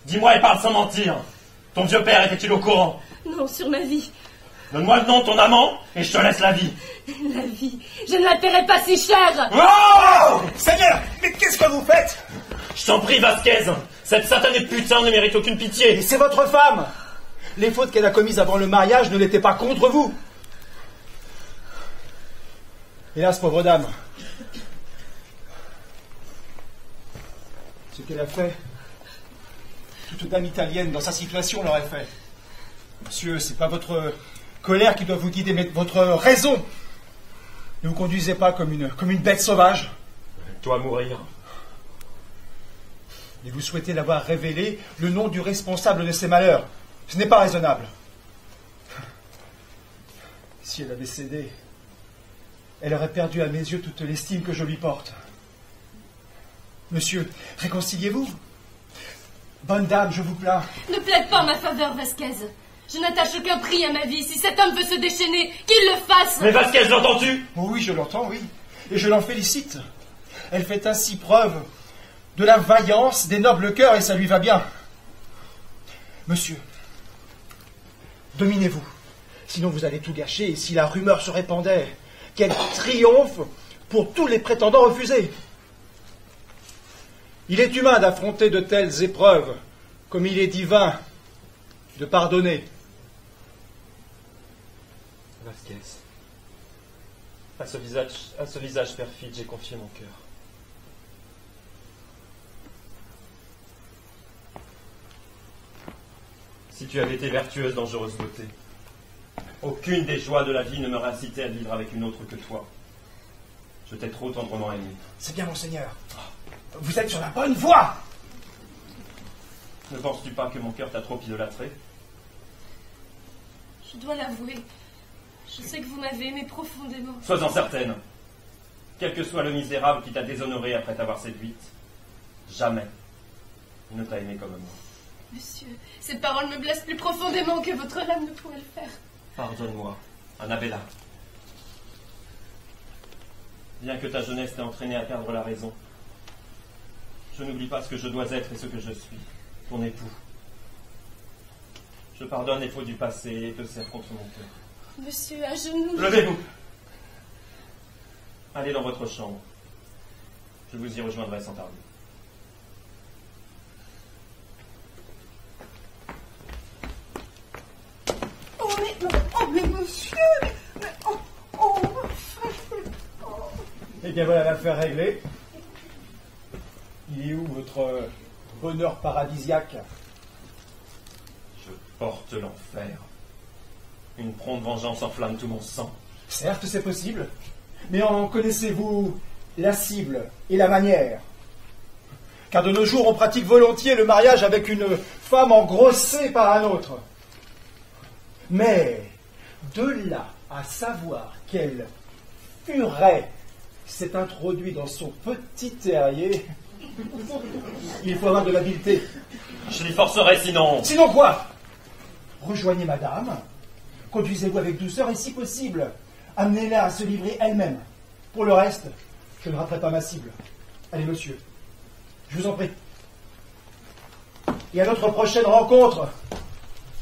dis-moi et parle sans mentir. Ton vieux père était-il au courant? Non, sur ma vie. Donne-moi le nom de ton amant et je te laisse la vie. La vie, je ne la paierai pas si cher. Oh! Seigneur, mais qu'est-ce que vous faites? Je t'en prie, Vasquez. Cette satanée putain ne mérite aucune pitié. Et c'est votre femme. Les fautes qu'elle a commises avant le mariage ne l'étaient pas contre vous. Hélas, pauvre dame. Ce qu'elle a fait, toute dame italienne dans sa situation l'aurait fait. Monsieur, c'est pas votre colère qui doit vous guider, mais votre raison. Ne vous conduisez pas comme une bête sauvage. Elle doit mourir. Et vous souhaitez l'avoir révélé le nom du responsable de ces malheurs. Ce n'est pas raisonnable. Si elle avait cédé, elle aurait perdu à mes yeux toute l'estime que je lui porte. Monsieur, réconciliez-vous. Bonne dame, je vous plains. Ne plaide pas en ma faveur, Vasquez. Je n'attache aucun prix à ma vie. Si cet homme veut se déchaîner, qu'il le fasse. Mais Vasquez, l'entends-tu? Oh oui, je l'entends, oui. Et je l'en félicite. Elle fait ainsi preuve de la vaillance des nobles cœurs et ça lui va bien. Monsieur, dominez-vous. Sinon vous allez tout gâcher et si la rumeur se répandait, qu'elle triomphe pour tous les prétendants refusés. Il est humain d'affronter de telles épreuves, comme il est divin de pardonner. Vasquez, à ce visage perfide, j'ai confié mon cœur. Si tu avais été vertueuse, dangereuse beauté, aucune des joies de la vie ne m'aurait incité à vivre avec une autre que toi. Je t'ai trop tendrement aimé. C'est bien, monseigneur. Vous êtes sur la bonne voie. Ne penses-tu pas que mon cœur t'a trop idolâtré? Je dois l'avouer. Je sais que vous m'avez aimé profondément. Sois-en certaine. Quel que soit le misérable qui t'a déshonoré après t'avoir séduite, jamais il ne t'a aimé comme moi. Monsieur, ces paroles me blessent plus profondément que votre lame ne pourrait le faire. Pardonne-moi, Annabella. Bien que ta jeunesse t'ait entraîné à perdre la raison, je n'oublie pas ce que je dois être et ce que je suis, ton époux. Je pardonne les fautes du passé et te serre contre mon cœur. Monsieur, à genoux. Levez-vous. Allez dans votre chambre. Je vous y rejoindrai sans tarder. Mais monsieur, Eh bien voilà l'affaire réglée. Il est où votre bonheur paradisiaque? Je porte l'enfer. Une prompte vengeance enflamme tout mon sang. Certes, c'est possible. Mais en connaissez-vous la cible et la manière? Car de nos jours, on pratique volontiers le mariage avec une femme engrossée par un autre. Mais de là à savoir quel furet s'est introduit dans son petit terrier, il faut avoir de l'habileté. Je l'y forcerai sinon. Sinon quoi? Rejoignez madame, conduisez-vous avec douceur et si possible, amenez-la à se livrer elle-même. Pour le reste, je ne raterai pas ma cible. Allez monsieur, je vous en prie. Et à notre prochaine rencontre,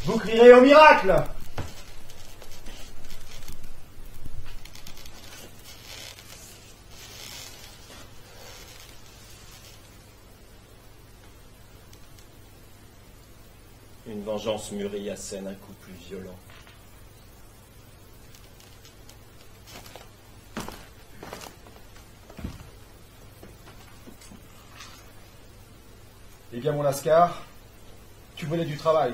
vous crierez au miracle. Une vengeance mûrie assène un coup plus violent. Eh bien mon Lascar, tu voulais du travail.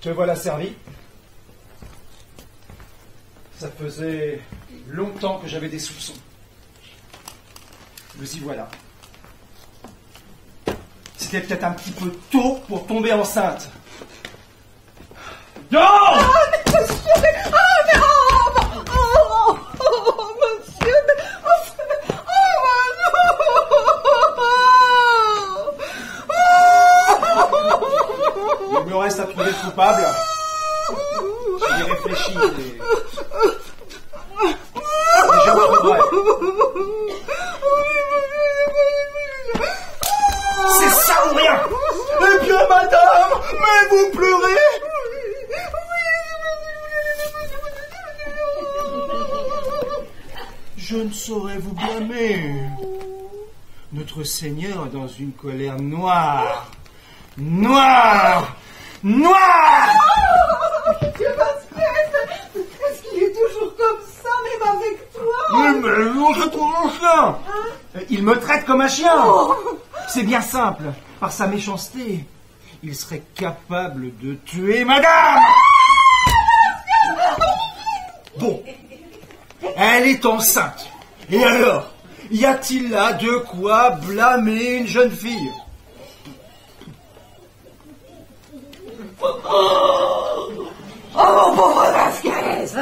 Te voilà servi. Ça faisait longtemps que j'avais des soupçons. Nous y voilà. C'était peut-être un petit peu tôt pour tomber enceinte. Non! mais monsieur, monsieur, Il me reste à trouver le coupable. J'y réfléchis et je vous trouverai. C'est ça ou rien? Eh bien, madame, mais vous pleurez? Je ne saurais vous blâmer. Notre Seigneur est dans une colère noire. Noire! Noire! Monsieur Vasquez, est-ce qu'il est toujours comme ça, même avec toi? Oui, mais non, je trouve un chien. Il me traite comme un chien. C'est bien simple. Par sa méchanceté, il serait capable de tuer madame. Bon. Elle est enceinte. Et alors, y a-t-il là de quoi blâmer une jeune fille? Oh, mon pauvre Vasquez!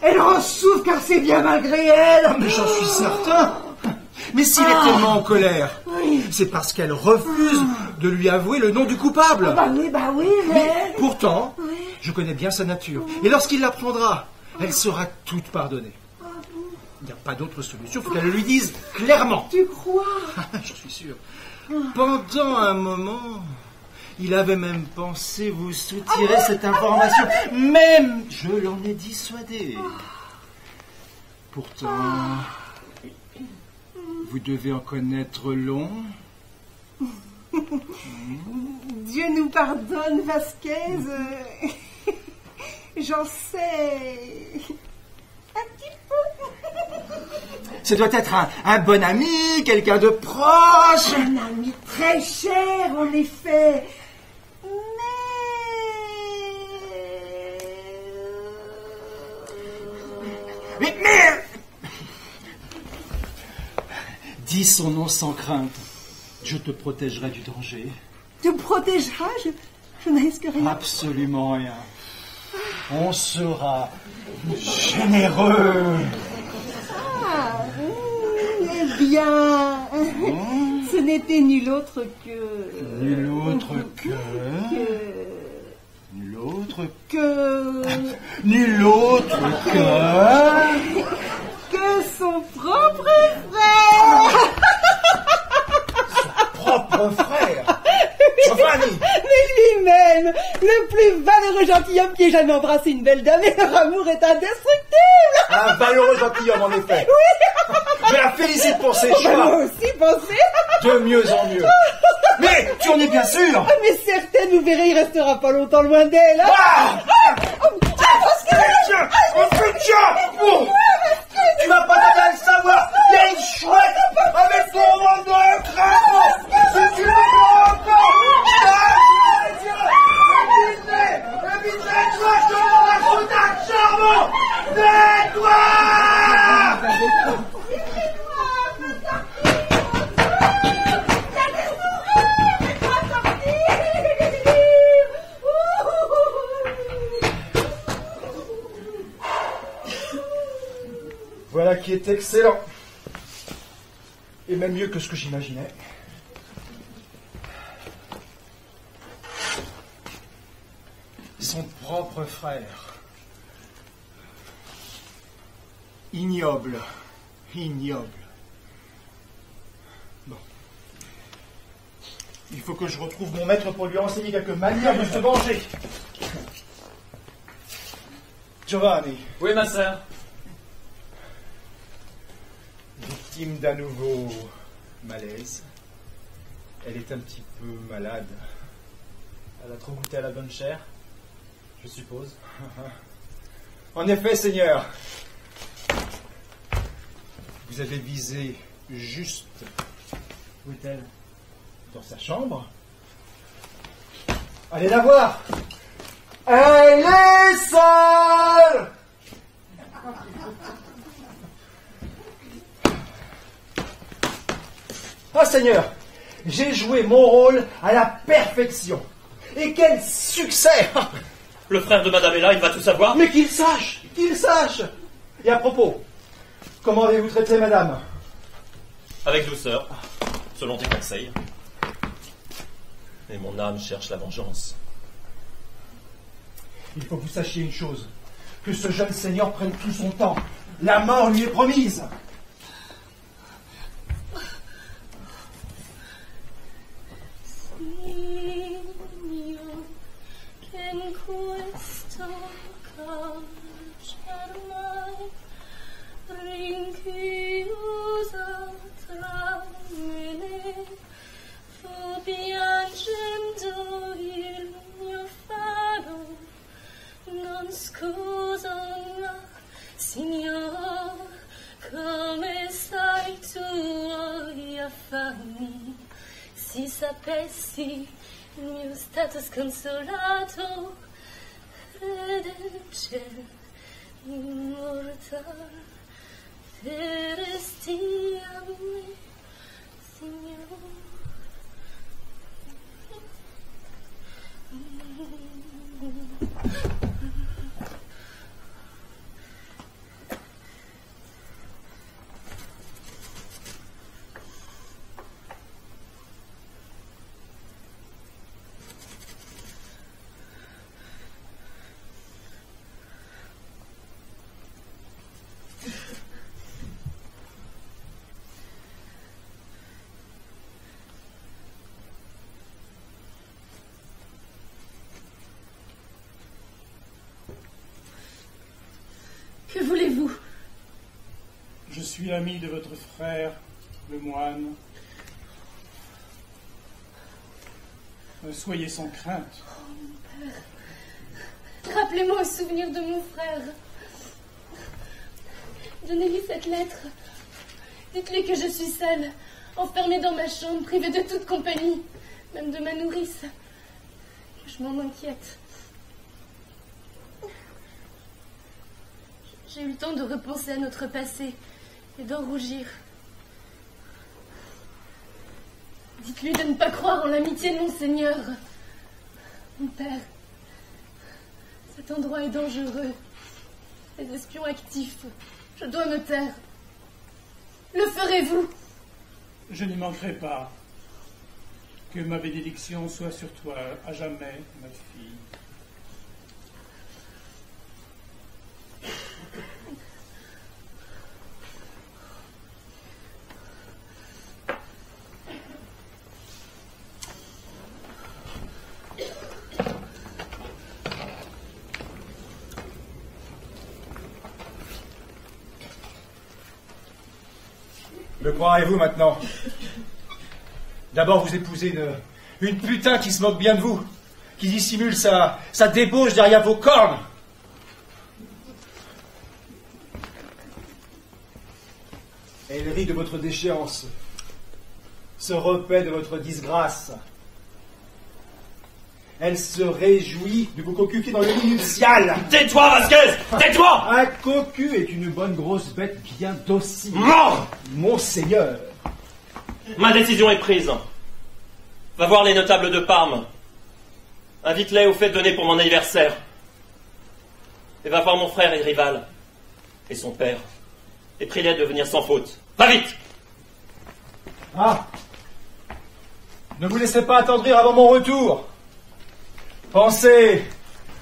Elle en souffre car c'est bien malgré elle. Mais j'en suis certain. Mais s'il est tellement en colère, c'est parce qu'elle refuse de lui avouer le nom du coupable. Bah oui, mais... Pourtant, je connais bien sa nature. Et lorsqu'il l'apprendra, elle sera toute pardonnée. Il n'y a pas d'autre solution, il faut qu'elle le lui dise clairement. Tu crois? J'en suis sûr. Pendant un moment, il avait même pensé vous soutirer cette information. Même, je l'en ai dissuadé. Pourtant, vous devez en connaître long. Dieu nous pardonne, Vasquez. J'en sais un petit peu. Ce doit être un bon ami, quelqu'un de proche. Un ami très cher, en effet. Mais... Dis son nom sans crainte. Je te protégerai du danger. Tu me protégeras? Je ne risque rien. Absolument rien. On sera Généreux. Ah, eh bien, ce n'était nul autre que... Nul autre que... Nul autre que son propre frère. Son propre frère. Giovanni. Mais lui-même, le plus valeureux gentilhomme qui ait jamais embrassé une belle dame, et leur amour est indestructible. Un valeureux gentilhomme, en effet. Oui. Je la félicite pour ses choix. Moi aussi, pensez. De mieux en mieux. Mais tu en es bien sûr. Mais certaines, vous verrez, il restera pas longtemps loin d'elle. Tiens, tu vas pas tarder à le savoir. Il y a une chouette avec son ventre de crapaud. Si tu veux encore, le business, toi, je te rends un contact charmant. Tais-toi. Voilà qui est excellent. Et même mieux que ce que j'imaginais. Son propre frère. Ignoble. Ignoble. Bon. Il faut que je retrouve mon maître pour lui enseigner quelques manières de se venger. Giovanni. Oui, ma sœur. Victime d'un nouveau malaise. Elle est un petit peu malade. Elle a trop goûté à la bonne chair, je suppose. En effet, Seigneur, vous avez visé juste. Où est-elle? Dans sa chambre. Allez la voir. Elle est seule. Ah, Seigneur, j'ai joué mon rôle à la perfection. Et quel succès! Le frère de Madame est là, il va tout savoir. Mais qu'il sache! Qu'il sache! Et à propos, comment avez-vous traité Madame? Avec douceur, selon tes conseils. Mais mon âme cherche la vengeance. Il faut que vous sachiez une chose, que ce jeune seigneur prenne tout son temps. La mort lui est promise. Signor, come stai tu, oh, affanni? Si sapessi il mio stato sconsolato, fede nel cielo immortal, faresti a me, Signor. Que voulez-vous? Je suis l'ami de votre frère, le moine. Soyez sans crainte. Oh, mon père, rappelez-moi au souvenir de mon frère. Donnez-lui cette lettre. Dites-lui que je suis seule, enfermée dans ma chambre, privée de toute compagnie, même de ma nourrice. Que je m'en inquiète. J'ai eu le temps de repenser à notre passé et d'en rougir. Dites-lui de ne pas croire en l'amitié de mon Seigneur. Mon père, cet endroit est dangereux. Les espions actifs. Je dois me taire. Le ferez-vous? Je n'y manquerai pas. Que ma bénédiction soit sur toi à jamais, ma fille. Le croirez-vous maintenant? D'abord vous épousez une putain qui se moque bien de vous, qui dissimule sa débauche derrière vos cornes. Elle rit de votre déchéance, se repaît de votre disgrâce. Elle se réjouit de vous cocufier dans le lit nuptial. Tais-toi, Vasquez! Tais-toi! Un cocu est une bonne grosse bête bien docile. Mort! Monseigneur. Ma décision est prise. Va voir les notables de Parme. Invite-les aux fêtes données pour mon anniversaire. Et va voir mon frère et rival. Et son père. Et prie-les de venir sans faute. Va vite! Ah! Ne vous laissez pas attendrir avant mon retour. Pensez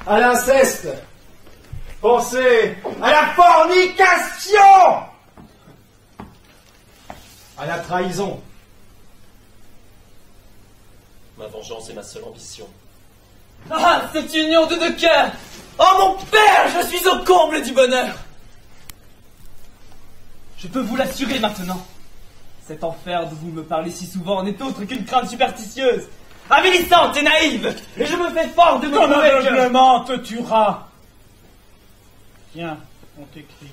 à l'inceste. Pensez à la fornication. À la trahison. Ma vengeance est ma seule ambition. Ah, cette union de deux cœurs! Oh mon père, je suis au comble du bonheur! Je peux vous l'assurer maintenant. Cet enfer dont vous me parlez si souvent n'est autre qu'une crainte superstitieuse, avilissante et naïve, et je me fais fort de me Ton prouver que... aveuglement te tuera. Tiens, on t'écrit.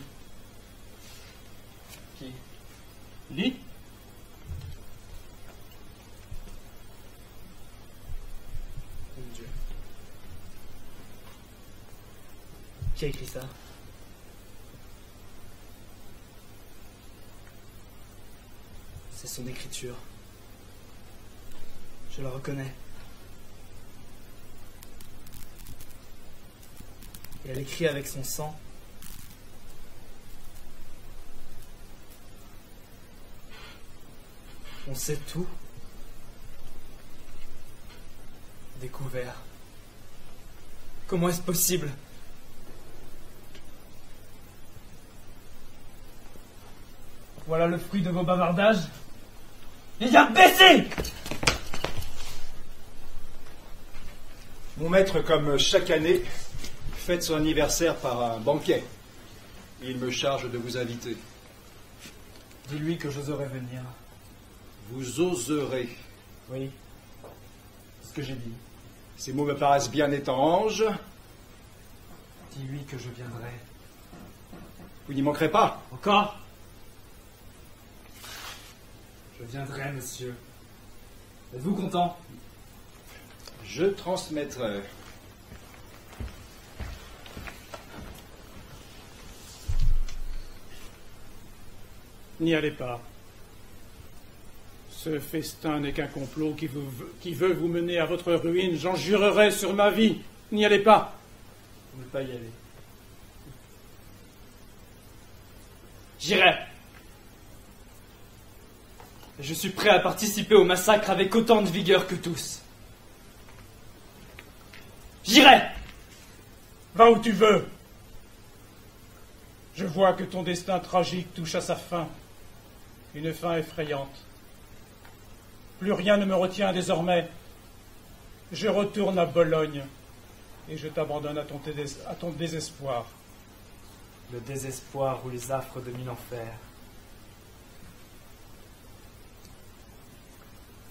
Qui? Lis. Mon Dieu. Qui a écrit ça? C'est son écriture. Je la reconnais. Et elle écrit avec son sang. On sait tout. Découvert. Comment est-ce possible? Voilà le fruit de vos bavardages. Il a baissé! Mon maître, comme chaque année, fête son anniversaire par un banquet. Il me charge de vous inviter. Dis-lui que j'oserais venir. Vous oserez. Oui. C'est ce que j'ai dit. Ces mots me paraissent bien étranges. Dis-lui que je viendrai. Vous n'y manquerez pas. Encore? Je viendrai, monsieur. Êtes-vous content? Je transmettrai. N'y allez pas. Ce festin n'est qu'un complot qui veut vous mener à votre ruine. J'en jurerai sur ma vie. N'y allez pas. Je ne veux pas y aller. J'irai. Et je suis prêt à participer au massacre avec autant de vigueur que tous. J'irai. Va où tu veux. Je vois que ton destin tragique touche à sa fin. Une fin effrayante. Plus rien ne me retient désormais. Je retourne à Bologne et je t'abandonne à ton désespoir. Le désespoir ou les affres de mille enfers.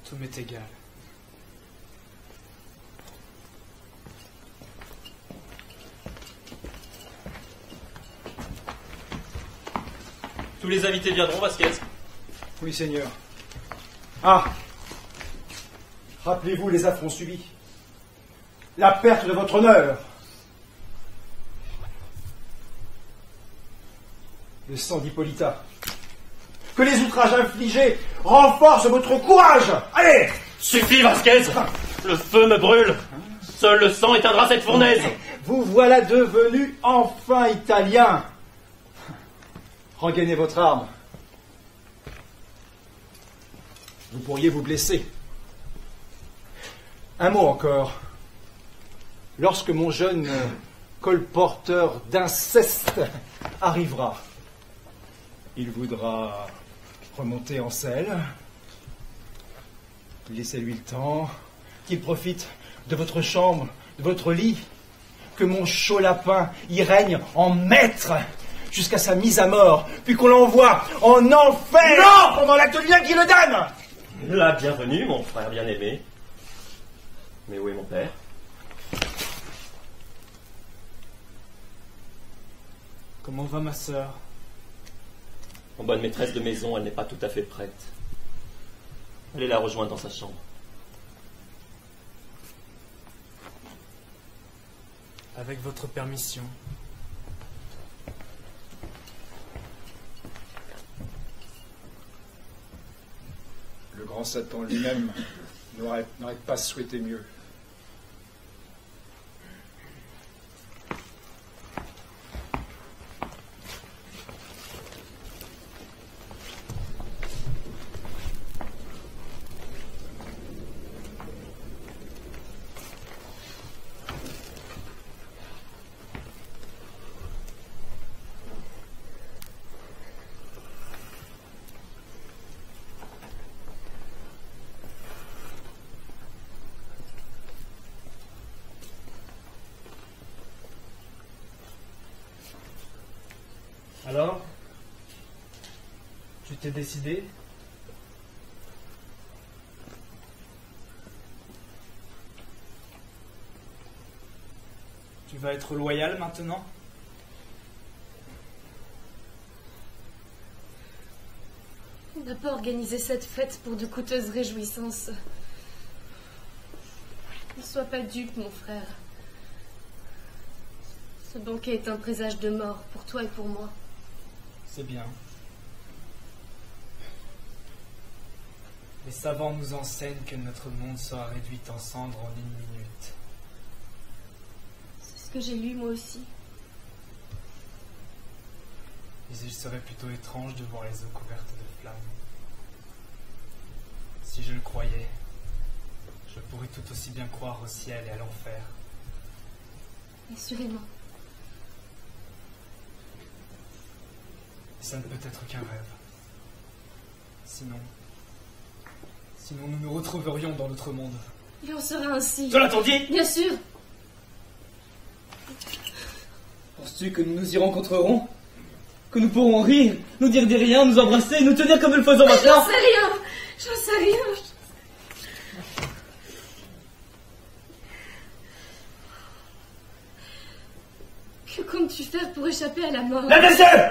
Tout m'est égal. Tous les invités viendront, Vasquez. Oui, Seigneur. Ah! Rappelez-vous les affronts subis. La perte de votre honneur. Le sang d'Hippolyta. Que les outrages infligés renforcent votre courage. Allez! Suffit, Vasquez! Le feu me brûle. Seul le sang éteindra cette fournaise. vous voilà devenu enfin italien. Regagnez votre arme. Vous pourriez vous blesser. Un mot encore. Lorsque mon jeune colporteur d'inceste arrivera, il voudra remonter en selle. Laissez-lui le temps, qu'il profite de votre chambre, de votre lit, que mon chaud lapin y règne en maître jusqu'à sa mise à mort, puis qu'on l'envoie en enfer pendant l'acte de lien qui le donne. La bienvenue, mon frère bien-aimé. Mais où est mon père? Comment va ma sœur? En bonne maîtresse de maison, elle n'est pas tout à fait prête. Allez la rejoindre dans sa chambre. Avec votre permission. Le grand Satan lui-même n'aurait pas souhaité mieux. Alors, tu t'es décidé? Tu vas être loyal maintenant? On n'a pas organisé cette fête pour de coûteuses réjouissances. Ne sois pas dupe, mon frère. Ce banquet est un présage de mort pour toi et pour moi. C'est bien. Les savants nous enseignent que notre monde sera réduit en cendres en 1 minute. C'est ce que j'ai lu moi aussi. Mais il serait plutôt étrange de voir les eaux couvertes de flammes. Si je le croyais, je pourrais tout aussi bien croire au ciel et à l'enfer. Assurément. Ça ne peut être qu'un rêve. Sinon nous nous retrouverions dans notre monde. Il en sera ainsi. Cela t'en dit? Bien sûr. Penses-tu que nous nous y rencontrerons? Que nous pourrons rire, nous dire des riens, nous embrasser, nous tenir comme nous le faisons maintenant? J'en sais rien. J'en sais rien. Que comptes-tu faire pour échapper à la mort? Lève les yeux!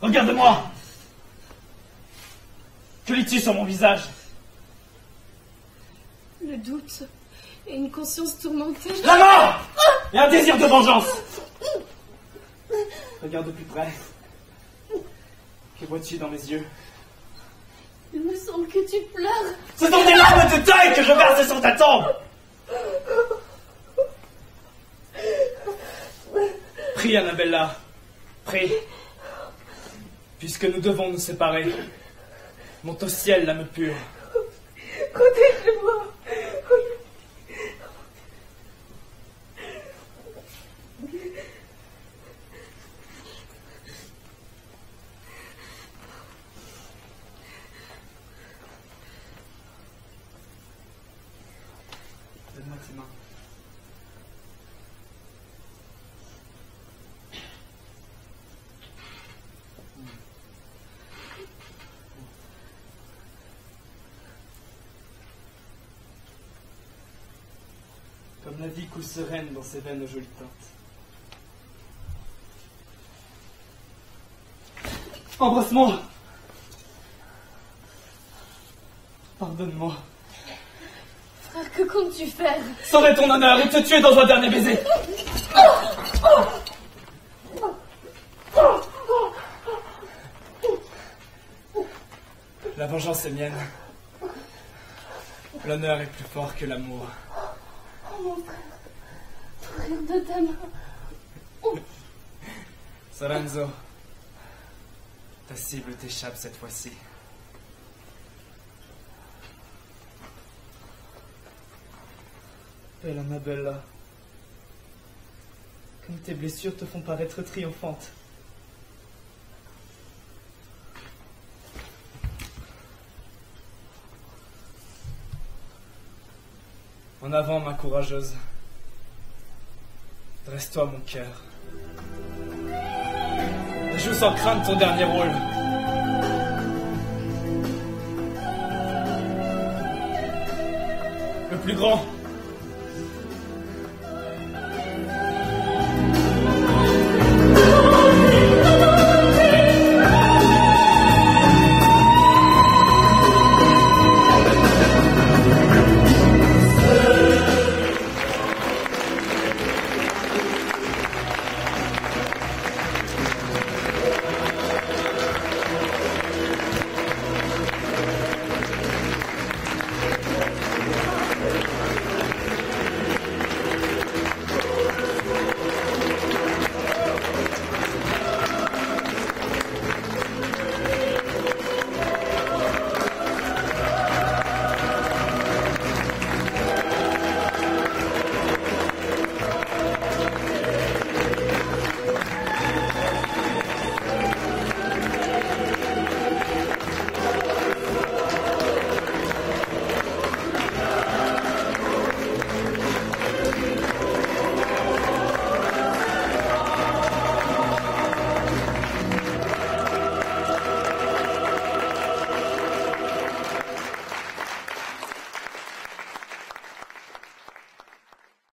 Regarde-moi! Que lis-tu sur mon visage? Le doute et une conscience tourmentée. La mort! Et un désir de vengeance! Regarde de plus près. Que vois-tu dans mes yeux? Il me semble que tu pleures. Ce sont des larmes de deuil que je verse sur ta tombe! Prie, Annabella. Prie. Puisque nous devons nous séparer, monte au ciel l'âme pure. Protège-moi. Donne-moi tes mains. Comme la vie coule sereine dans ses veines aux jolies teintes. Embrasse-moi! Pardonne-moi. Frère, que comptes-tu faire? Sauver ton honneur et te tuer dans un dernier baiser. La vengeance est mienne. L'honneur est plus fort que l'amour. Oh mon frère. souffrir de ta main. Sorenzo, ta cible t'échappe cette fois-ci. Belle Annabella, comme tes blessures te font paraître triomphantes. En avant, ma courageuse. Dresse-toi, mon cœur. Joue sans crainte ton dernier rôle. Le plus grand.